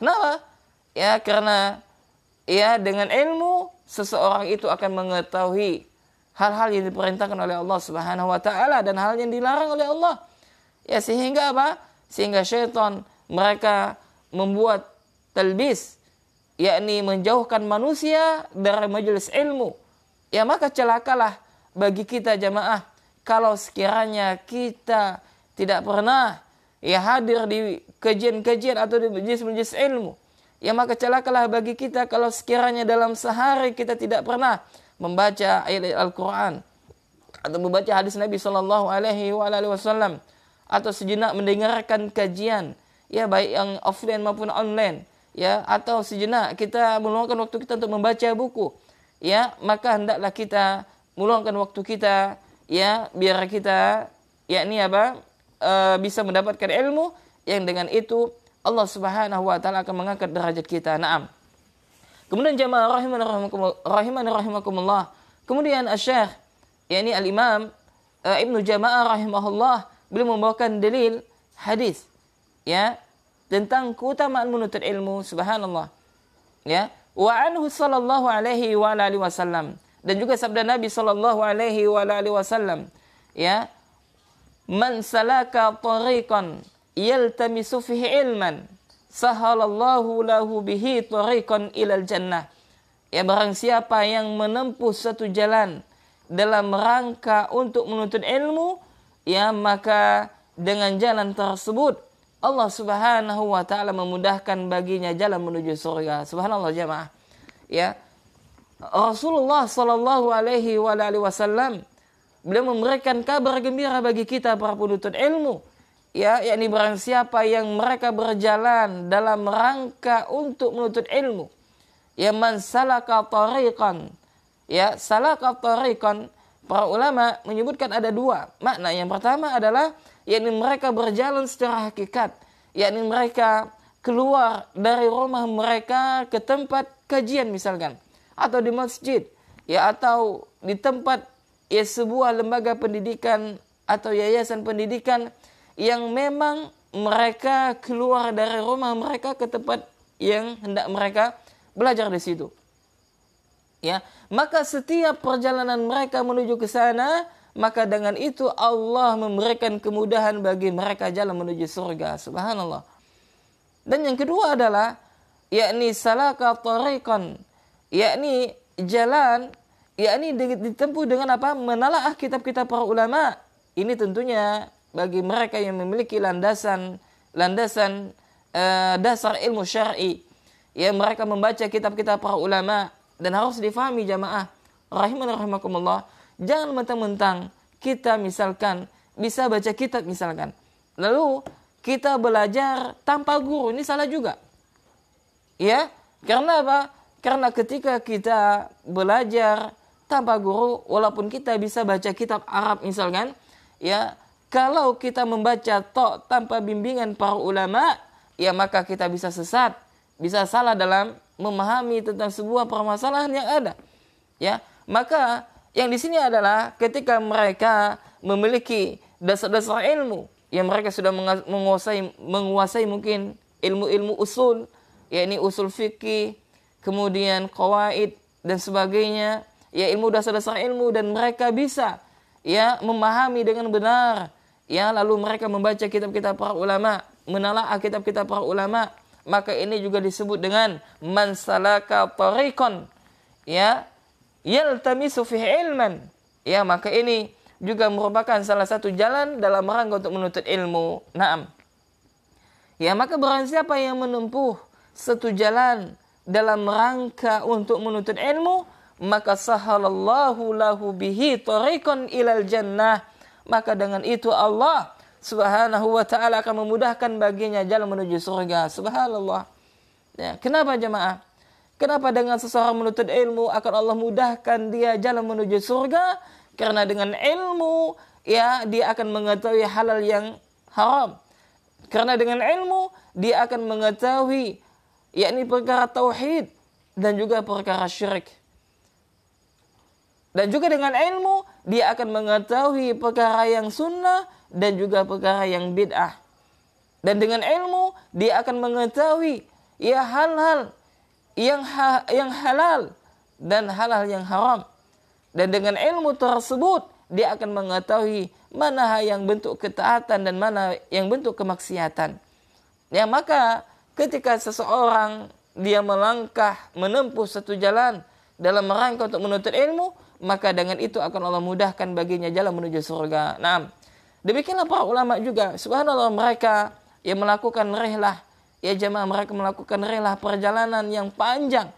Speaker 1: Kenapa? Ya karena ya dengan ilmu seseorang itu akan mengetahui hal-hal yang diperintahkan oleh Allah Subhanahu wa taala dan hal yang dilarang oleh Allah. Ya sehingga apa? Sehingga syaitan mereka membuat talbis, yakni menjauhkan manusia dari majelis ilmu. Ya maka celakalah bagi kita jamaah kalau sekiranya kita tidak pernah ya hadir di kajian-kajian atau di majelis-majelis ilmu. Ya maka celakalah bagi kita kalau sekiranya dalam sehari kita tidak pernah membaca ayat Al-Quran atau membaca hadis Nabi Sallallahu Alaihi Wasallam atau sejenak mendengarkan kajian, ya baik yang offline maupun online, ya, atau sejenak kita meluangkan waktu kita untuk membaca buku, ya, maka hendaklah kita meluangkan waktu kita, ya, biar kita yakni apa bisa mendapatkan ilmu yang dengan itu Allah Subhanahu wa taala akan mengangkat derajat kita. Naam. Kemudian jamaah rahimakumullah. Kemudian Asy-Syaikh yakni Al-Imam Ibnu Jama'ah rahimahullah beliau membawakan dalil hadis, ya, tentang keutamaan menuntut ilmu, subhanallah. Ya, wa anhu sallallahu alaihi wa alihi wasallam, dan juga sabda Nabi sallallahu alaihi wa alihi wasallam, ya, man salaka tariqan yaltamisu fihi ilman sahalallahu lahu bihi tariqan ilal jannah. Ya barang siapa yang menempuh satu jalan dalam rangka untuk menuntut ilmu, ya maka dengan jalan tersebut Allah Subhanahu wa taala memudahkan baginya jalan menuju surga. Subhanallah jemaah. Ya. Rasulullah sallallahu alaihi wasallam beliau memberikan kabar gembira bagi kita para penuntut ilmu. Ya, yakni barang siapa yang mereka berjalan dalam rangka untuk menuntut ilmu. Ya man salaka tariqan. Ya, salaka tariqan, para ulama menyebutkan ada dua makna. Yang pertama adalah yakni mereka berjalan secara hakikat, yakni mereka keluar dari rumah mereka ke tempat kajian misalkan, atau di masjid, ya, atau di tempat ya sebuah lembaga pendidikan atau yayasan pendidikan yang memang mereka keluar dari rumah mereka ke tempat yang hendak mereka belajar di situ. Ya, maka setiap perjalanan mereka menuju ke sana, maka dengan itu Allah memberikan kemudahan bagi mereka jalan menuju surga. Subhanallah. Dan yang kedua adalah yakni salaka tariqan, yakni jalan, yakni ditempuh dengan apa? Menalaah kitab-kitab para ulama. Ini tentunya bagi mereka yang memiliki landasan dasar ilmu syar'i. Ya, mereka membaca kitab-kitab para ulama. Dan harus difahami jamaah rahimakumullah, jangan mentang-mentang kita misalkan bisa baca kitab misalkan, lalu kita belajar tanpa guru, ini salah juga. Ya, karena apa? Karena ketika kita belajar tanpa guru, walaupun kita bisa baca kitab Arab misalkan, ya, kalau kita membaca tok tanpa bimbingan para ulama, ya maka kita bisa sesat, bisa salah dalam memahami tentang sebuah permasalahan yang ada. Ya, maka yang di sini adalah ketika mereka memiliki dasar-dasar ilmu, yang mereka sudah menguasai mungkin ilmu-ilmu usul, yakni usul fikih, kemudian qawaid dan sebagainya, ya ilmu dasar-dasar ilmu, dan mereka bisa ya memahami dengan benar, ya lalu mereka membaca kitab-kitab para ulama, menalaah kitab-kitab para ulama, maka ini juga disebut dengan man salaka tariqan, ya yaltamisu fihi ilman. Ya, maka ini juga merupakan salah satu jalan dalam rangka untuk menuntut ilmu. Naam. Ya, maka barang siapa yang menempuh satu jalan dalam rangka untuk menuntut ilmu, maka sahalallahu lahu bihi tariqan ilal jannah. Maka dengan itu Allah Subhanahu wa ta'ala akan memudahkan baginya jalan menuju surga. Subhanallah. Ya, kenapa jemaah? Kenapa dengan seseorang menuntut ilmu akan Allah mudahkan dia jalan menuju surga? Karena dengan ilmu ya dia akan mengetahui halal yang haram. Karena dengan ilmu dia akan mengetahui yakni perkara tauhid dan juga perkara syirik. Dan juga dengan ilmu dia akan mengetahui perkara yang sunnah dan juga perkara yang bid'ah. Dan dengan ilmu dia akan mengetahui ya hal-hal yang halal dan hal-hal yang haram. Dan dengan ilmu tersebut dia akan mengetahui mana yang bentuk ketaatan dan mana yang bentuk kemaksiatan. Ya, maka ketika seseorang dia melangkah menempuh satu jalan dalam rangka untuk menuntut ilmu, maka dengan itu akan Allah mudahkan baginya jalan menuju surga. Nah, demikianlah para ulama juga. Subhanallah, mereka yang melakukan rihlah, ya jemaah, mereka melakukan rihlah perjalanan yang panjang.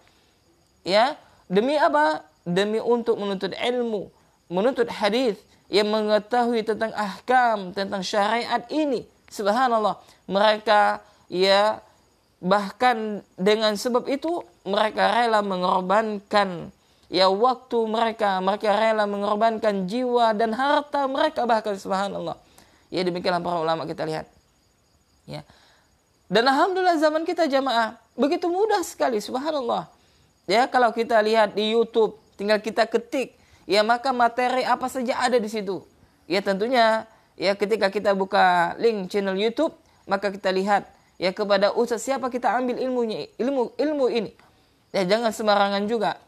Speaker 1: Ya, demi apa? Demi untuk menuntut ilmu, menuntut hadis, yang mengetahui tentang ahkam, tentang syariat ini. Subhanallah, mereka ya bahkan dengan sebab itu mereka rela mengorbankan ya waktu mereka rela mengorbankan jiwa dan harta mereka bahkan. Subhanallah. Ya, demikianlah para ulama kita lihat. Ya. Dan alhamdulillah zaman kita jamaah begitu mudah sekali. Subhanallah. Ya, kalau kita lihat di YouTube, tinggal kita ketik, ya maka materi apa saja ada di situ. Ya, tentunya ya ketika kita buka link channel YouTube, maka kita lihat ya kepada ustaz siapa kita ambil ilmu ini. Ya, jangan sembarangan juga.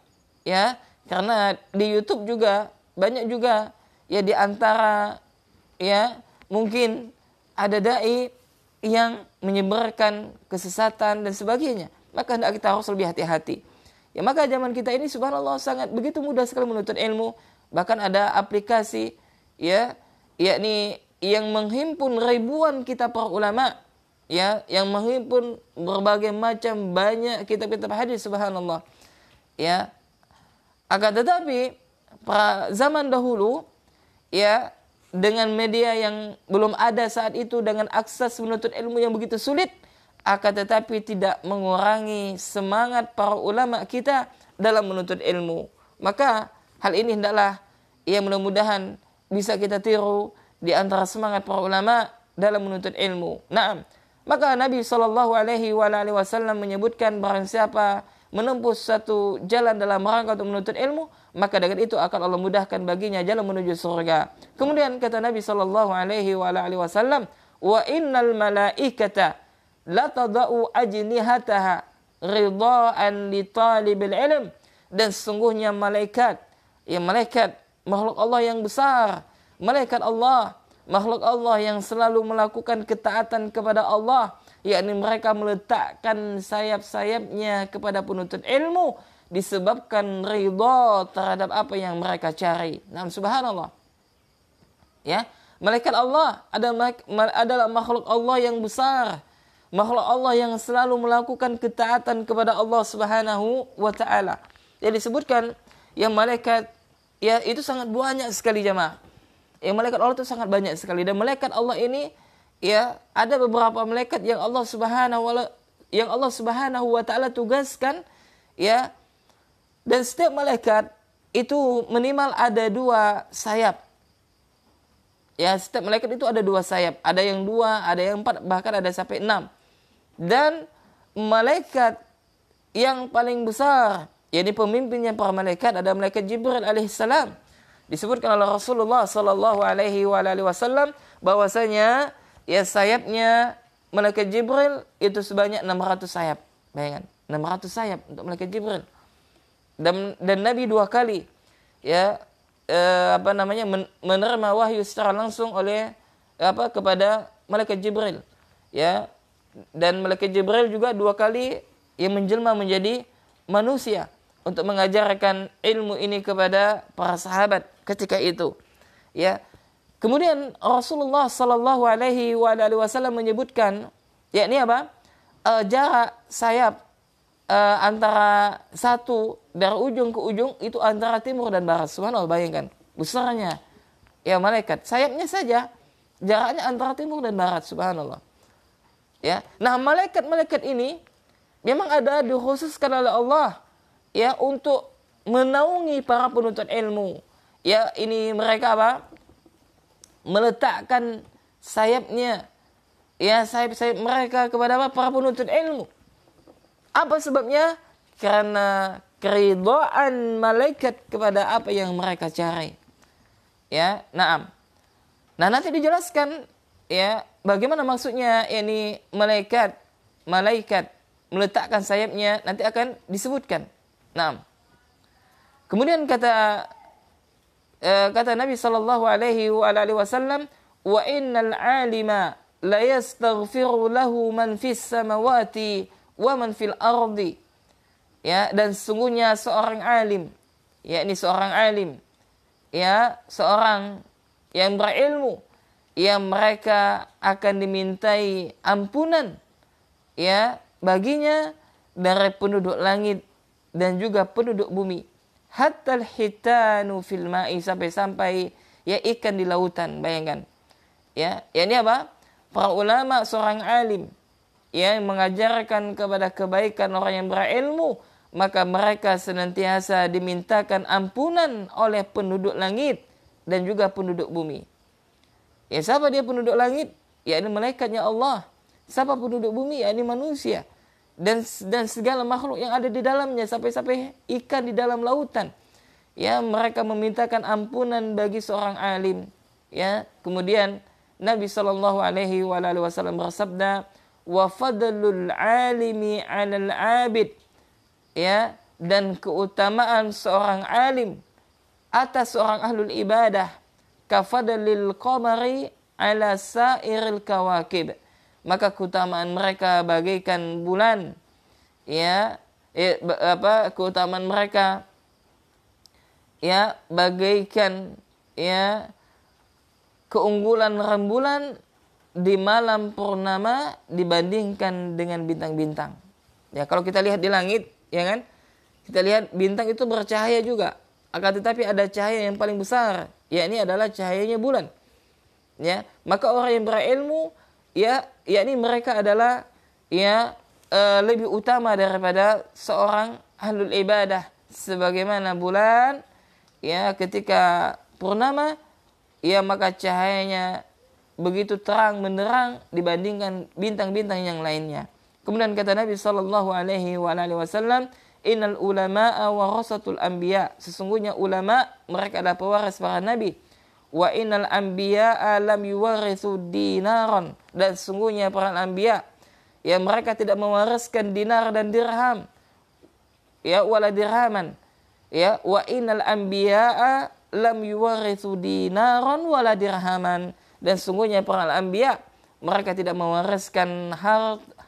Speaker 1: Ya, karena di YouTube juga banyak juga ya di antara ya mungkin ada dai yang menyebarkan kesesatan dan sebagainya. Maka hendak kita harus lebih hati-hati. Ya, maka zaman kita ini subhanallah sangat begitu mudah sekali menuntut ilmu. Bahkan ada aplikasi ya yakni yang menghimpun ribuan kitab para ulama, ya, yang menghimpun berbagai macam banyak kitab-kitab hadis. Subhanallah. Ya, akan tetapi pada zaman dahulu ya dengan media yang belum ada saat itu, dengan akses menuntut ilmu yang begitu sulit, akan tetapi tidak mengurangi semangat para ulama kita dalam menuntut ilmu. Maka hal ini hendaklah ya mudah-mudahan bisa kita tiru di antara semangat para ulama dalam menuntut ilmu. Naam. Maka Nabi SAW menyebutkan barang siapa menempuh satu jalan dalam rangka untuk menuntut ilmu, maka dengan itu akan Allah mudahkan baginya jalan menuju surga. Kemudian kata Nabi SAW, wa innal malaikata la tada'u ajnihataha ridhaan li talibil ilm. Dan sesungguhnya malaikat, ya malaikat makhluk Allah yang besar, malaikat Allah, makhluk Allah yang selalu melakukan ketaatan kepada Allah, yakni mereka meletakkan sayap-sayapnya kepada penuntut ilmu disebabkan ridha terhadap apa yang mereka cari. Nah, subhanallah. Ya, malaikat Allah adalah makhluk Allah yang besar, makhluk Allah yang selalu melakukan ketaatan kepada Allah Subhanahu wa taala. Jadi disebutkan yang malaikat ya itu sangat banyak sekali jemaah. Yang malaikat Allah itu sangat banyak sekali, dan malaikat Allah ini ya ada beberapa malaikat yang Allah Subhanahu wa taala tugaskan ya, dan setiap malaikat itu minimal ada 2 sayap. Ya, setiap malaikat itu ada 2 sayap, ada yang 2, ada yang 4, bahkan ada sampai 6. Dan malaikat yang paling besar, yakni pemimpinnya para malaikat, ada malaikat Jibril alaihissalam. Disebutkan oleh Rasulullah sallallahu alaihi wasallam bahwasanya ya sayapnya malaikat Jibril itu sebanyak 600 sayap. Bayangkan, 600 sayap untuk malaikat Jibril. Dan Nabi 2 kali ya menerima wahyu secara langsung oleh kepada malaikat Jibril. Ya. Dan malaikat Jibril juga 2 kali yang menjelma menjadi manusia untuk mengajarkan ilmu ini kepada para sahabat ketika itu. Ya. Kemudian Rasulullah sallallahu alaihi wasallam menyebutkan Yakni apa? Jarak sayap antara satu dari ujung ke ujung itu antara timur dan barat. Subhanallah, bayangkan besarnya ya malaikat. Sayapnya saja jaraknya antara timur dan barat. Subhanallah. Ya. Nah, malaikat-malaikat ini memang ada dikhususkan oleh Allah ya untuk menaungi para penuntut ilmu. Ya, ini mereka apa? Meletakkan sayapnya ya sayap-sayap mereka kepada apa? Para penuntut ilmu. Apa sebabnya? Karena keridhaan malaikat kepada apa yang mereka cari. Ya, na'am. Nah, nanti dijelaskan ya bagaimana maksudnya ini malaikat meletakkan sayapnya, nanti akan disebutkan. Na'am. Kemudian kata Nabi sallallahu alaihi wasallam, wa innal alima la yastaghfiru lahu man fis samawati wa man fil ardi. Ya, dan sesungguhnya seorang alim, yakni seorang alim, ya, seorang yang berilmu, yang mereka akan dimintai ampunan ya baginya dari penduduk langit dan juga penduduk bumi. Hatta al-hitanu fil ma'i, sampai ya ikan di lautan, bayangkan. Ya, ini apa? Para ulama, seorang alim yang mengajarkan kepada kebaikan orang yang berilmu, maka mereka senantiasa dimintakan ampunan oleh penduduk langit dan juga penduduk bumi. Ya, siapa dia penduduk langit? Ya, ini malaikatnya Allah. Siapa penduduk bumi? Ya, ini manusia. Dan segala makhluk yang ada di dalamnya, sampai ikan di dalam lautan. Ya, mereka memintakan ampunan bagi seorang alim. Ya, kemudian Nabi sallallahu alaihi wasallam bersabda, wa fadlul alimi 'alal 'abid, ya, dan keutamaan seorang alim atas seorang ahlul ibadah kafadlil qamari 'ala sairil kawakib, maka keutamaan mereka bagaikan bulan, ya, keutamaan mereka ya bagaikan ya keunggulan rembulan di malam purnama dibandingkan dengan bintang-bintang. Ya, kalau kita lihat di langit, ya kan? Kita lihat bintang itu bercahaya juga. Akan tetapi ada cahaya yang paling besar, yakni adalah cahayanya bulan. Ya, maka orang yang berilmu, ya, yakni mereka adalah ya lebih utama daripada seorang ahlul ibadah, sebagaimana bulan ya ketika purnama, ya maka cahayanya begitu terang benderang dibandingkan bintang-bintang yang lainnya. Kemudian kata Nabi sallallahu alaihi wasallam, innal ulama'a warasatul anbiya, sesungguhnya ulama mereka adalah pewaris para nabi. Wa innal anbiya'a lam yuwarithu dinaran, dan sesungguhnya para anbiya ya mereka tidak mewariskan dinar dan dirham, ya wala dirhaman. Ya, wa innal anbiya'a lam yuwarithu dinaran wala dirhaman, dan sungguhnya para anbiya mereka tidak mewariskan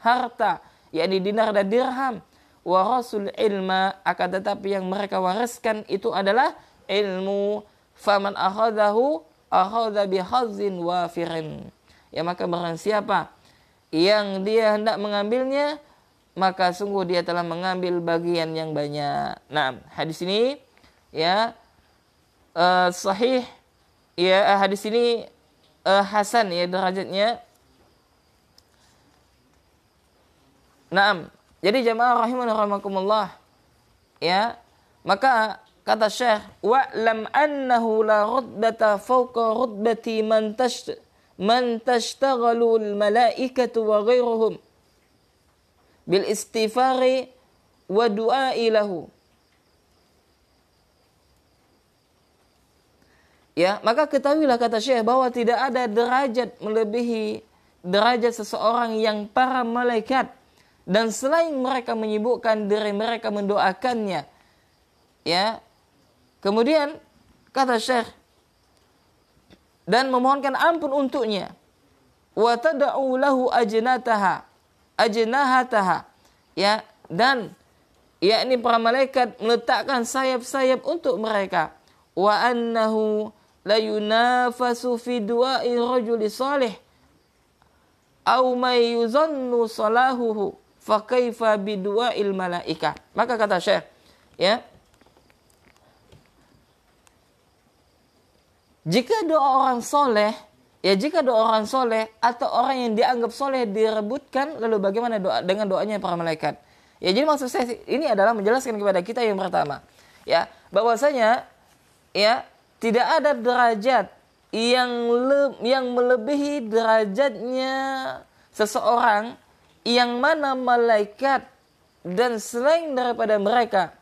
Speaker 1: harta yakni dinar dan dirham. Warasul ilma, akan tetapi yang mereka wariskan itu adalah ilmu. Faman akhadahu akhadha bihazzin wafirin, ya maka barang siapa yang dia hendak mengambilnya, maka sungguh dia telah mengambil bagian yang banyak. Nah, hadis ini ya sahih, ya hadis ini hasan ya derajatnya. Naam. Jadi jamaah rahimana rahimakumullah, ya, maka kata Syekh, wa lam annahu la rutbata fawqa rutbati man tashtaghalu al malaikatu wa ghairuhum bil istighfari wa du'ai lahu. Ya, maka ketahuilah kata Syekh bahwa tidak ada derajat melebihi derajat seseorang yang para malaikat, dan selain mereka menyibukkan diri mereka mendoakannya, ya. Kemudian kata Syekh, dan memohonkan ampun untuknya, wa tad'u lahu ajnahataha, ya, dan yakni para malaikat meletakkan sayap-sayap untuk mereka. Wa annahu la yunafasu fi du'ai rajuli salih au may yuzannu salahuhu fa kaifa bidu'ail malaikah. Maka kata Syekh, ya, jika doa orang soleh, ya jika doa orang soleh atau orang yang dianggap soleh direbutkan, lalu bagaimana doa dengan doanya para malaikat? Ya, jadi maksud saya ini adalah menjelaskan kepada kita yang pertama, ya, bahwasanya ya tidak ada derajat yang melebihi derajatnya seseorang yang mana malaikat dan selain daripada mereka,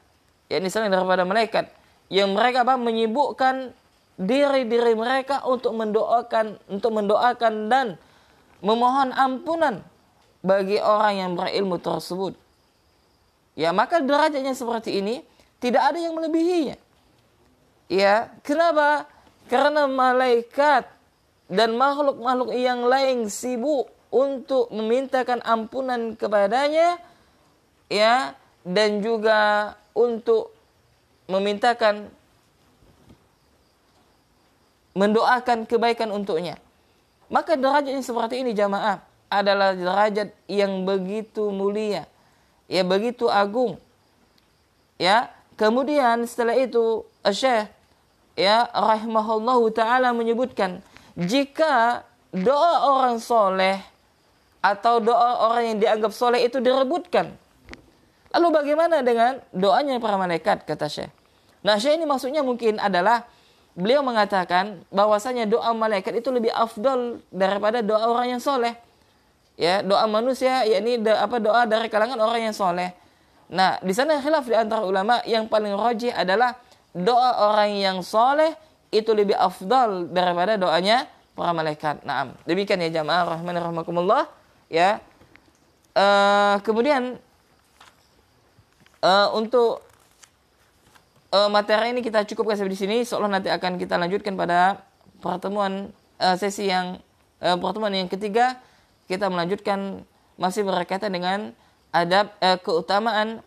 Speaker 1: yakni selain daripada malaikat yang mereka menyibukkan diri-diri mereka untuk mendoakan dan memohon ampunan bagi orang yang berilmu tersebut. Ya, maka derajatnya seperti ini tidak ada yang melebihinya. Ya, kenapa? Karena malaikat dan makhluk-makhluk yang lain sibuk untuk memintakan ampunan kepadanya, ya, dan juga untuk mendoakan kebaikan untuknya. Maka derajatnya seperti ini jamaah adalah derajat yang begitu mulia, ya, begitu agung. Ya, kemudian setelah itu Syekh, ya, rahimahullahu taala menyebutkan, jika doa orang soleh atau doa orang yang dianggap soleh itu direbutkan, lalu bagaimana dengan doanya para malaikat, kata Syekh. Nah, Syekh ini maksudnya mungkin adalah beliau mengatakan bahwasanya doa malaikat itu lebih afdal daripada doa orang yang soleh. Ya, doa manusia, yakni doa dari kalangan orang yang soleh. Nah, di sana khilaf di antara ulama, yang paling rajih adalah doa orang yang soleh itu lebih afdal daripada doanya para malaikat. Naam. Demikian ya jamaah rahman rahimakumullah. Ya. Kemudian untuk materi ini kita cukupkan sampai di sini. Seolah nanti akan kita lanjutkan pada pertemuan pertemuan yang ketiga. Kita melanjutkan masih berkaitan dengan adab keutamaan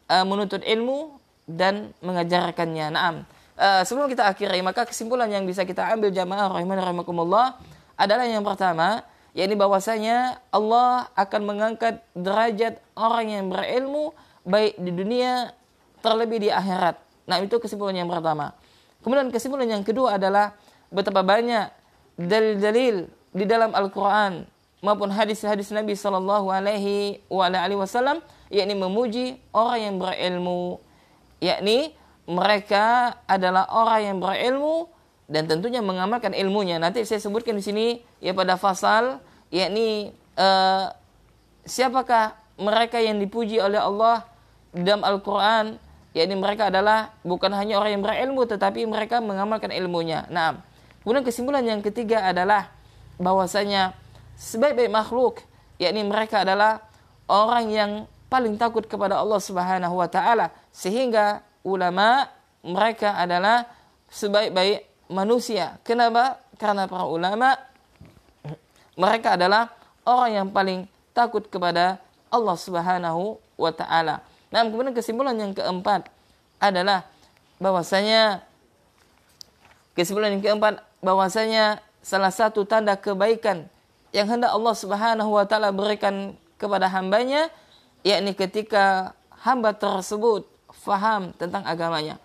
Speaker 1: menuntut ilmu dan mengajarkannya. Naam. Sebelum kita akhiri, maka kesimpulan yang bisa kita ambil jamaah rahimakumullah adalah yang pertama, yakni bahwasanya Allah akan mengangkat derajat orang yang berilmu baik di dunia terlebih di akhirat. Nah, itu kesimpulan yang pertama. Kemudian kesimpulan yang kedua adalah betapa banyak dalil-dalil di dalam Al-Quran maupun hadis-hadis Nabi Sallallahu Alaihi Wasallam, yakni memuji orang yang berilmu, yakni mereka adalah orang yang berilmu dan tentunya mengamalkan ilmunya. Nanti saya sebutkan di sini ya pada fasal, yakni siapakah mereka yang dipuji oleh Allah dalam Al-Quran, yakni mereka adalah bukan hanya orang yang berilmu tetapi mereka mengamalkan ilmunya. Nah, kemudian kesimpulan yang ketiga adalah bahwasanya sebaik-baik makhluk, yakni mereka adalah orang yang paling takut kepada Allah Subhanahu wa taala, sehingga ulama mereka adalah sebaik-baik manusia. Kenapa? Karena para ulama mereka adalah orang yang paling takut kepada Allah Subhanahu wa taala. Nah, kemudian kesimpulan yang keempat adalah bahwasanya salah satu tanda kebaikan yang hendak Allah Subhanahu wa taala berikan kepada hambanya, yakni ketika hamba tersebut faham tentang agamanya.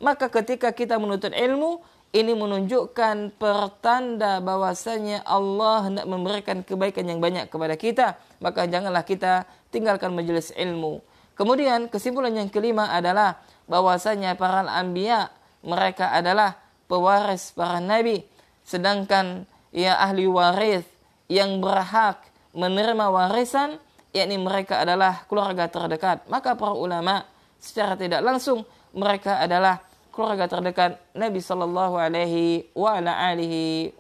Speaker 1: Maka ketika kita menuntut ilmu, ini menunjukkan pertanda bahwasanya Allah hendak memberikan kebaikan yang banyak kepada kita. Maka janganlah kita tinggalkan majelis ilmu. Kemudian kesimpulan yang kelima adalah bahwasanya para anbiya mereka adalah pewaris para nabi, sedangkan ya ahli waris yang berhak menerima warisan, yakni mereka adalah keluarga terdekat. Maka para ulama secara tidak langsung mereka adalah keluarga terdekat Nabi Sallallahu Alaihi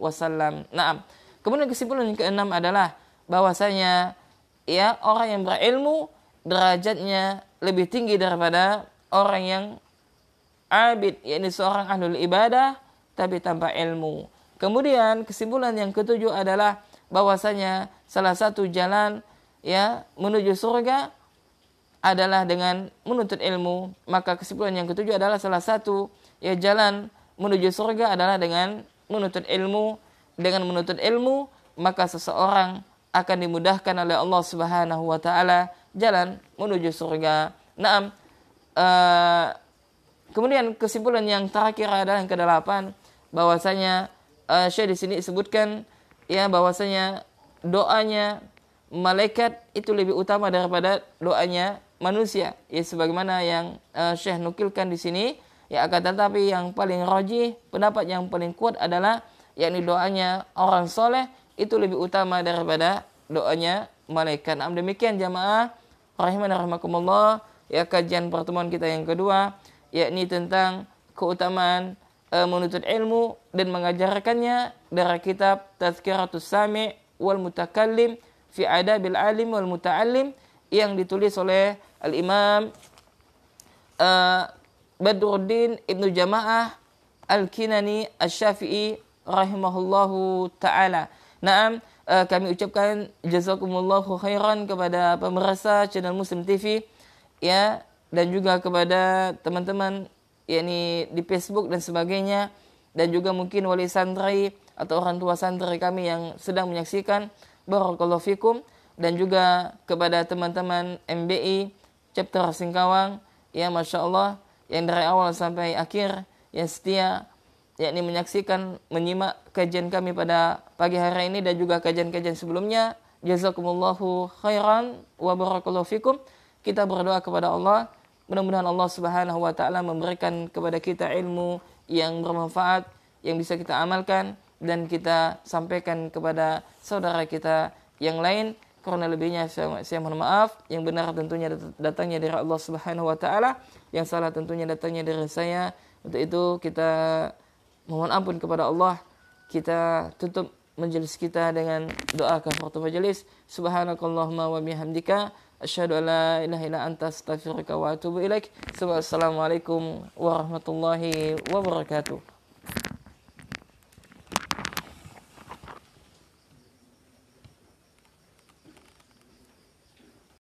Speaker 1: Wasallam. Naam. Kemudian kesimpulan yang keenam adalah bahwasanya ya orang yang berilmu derajatnya lebih tinggi daripada orang yang abid, yakni seorang ahlul ibadah tapi tanpa ilmu. Kemudian kesimpulan yang ketujuh adalah bahwasanya salah satu jalan ya menuju surga adalah dengan menuntut ilmu. Maka kesimpulan yang ketujuh adalah salah satu ya jalan menuju surga adalah dengan menuntut ilmu. Dengan menuntut ilmu maka seseorang akan dimudahkan oleh Allah Subhanahu wa taala jalan menuju surga. Naam. Kemudian kesimpulan yang terakhir adalah yang ke-8, bahwasanya Syekh di sini disebutkan ya bahwasanya doanya malaikat itu lebih utama daripada doanya manusia. Ya sebagaimana yang Syekh nukilkan di sini, ya akan tetapi yang paling rajih, pendapat yang paling kuat adalah yakni doanya orang soleh itu lebih utama daripada doanya malaikat. Nah, demikian jamaah rahimani rahimakumullah, ya kajian pertemuan kita yang kedua, yakni tentang keutamaan menuntut ilmu dan mengajarkannya dari kitab Tazkiratus Sami' wal Mutakallim fi Adabil Alim wal Muta'allim yang ditulis oleh Al-Imam Badruddin Ibnu Jama'ah Al-Kinani Asy-Syafi'i rahimahullahu ta'ala. Naam, kami ucapkan jazakumullahu khairan kepada pemirsa channel Muslim TV ya, dan juga kepada teman-teman yakni di Facebook dan sebagainya, dan juga mungkin wali santri atau orang tua santri kami yang sedang menyaksikan, barakallahu fikum, dan juga kepada teman-teman MBI chapter Singkawang ya, Masya Allah, yang dari awal sampai akhir yang setia yakni menyaksikan, menyimak kajian kami pada pagi hari ini dan juga kajian-kajian sebelumnya. Jazakumullahu khairan wa barakallahu fikum. Kita berdoa kepada Allah, mudah-mudahan Allah Subhanahu wa taala memberikan kepada kita ilmu yang bermanfaat, yang bisa kita amalkan dan kita sampaikan kepada saudara kita yang lain. Karena lebihnya saya mohon maaf. Yang benar tentunya datangnya dari Allah Subhanahu wa taala, yang salah tentunya datangnya dari saya. Untuk itu kita mohon ampun kepada Allah. Kita tutup majelis kita dengan doa kafaratul majelis. Subhanakallahumma wa bihamdika asyhadu an la ilaha illa anta astaghfiruka wa atubu ilaik. Wassalamualaikum warahmatullahi wabarakatuh.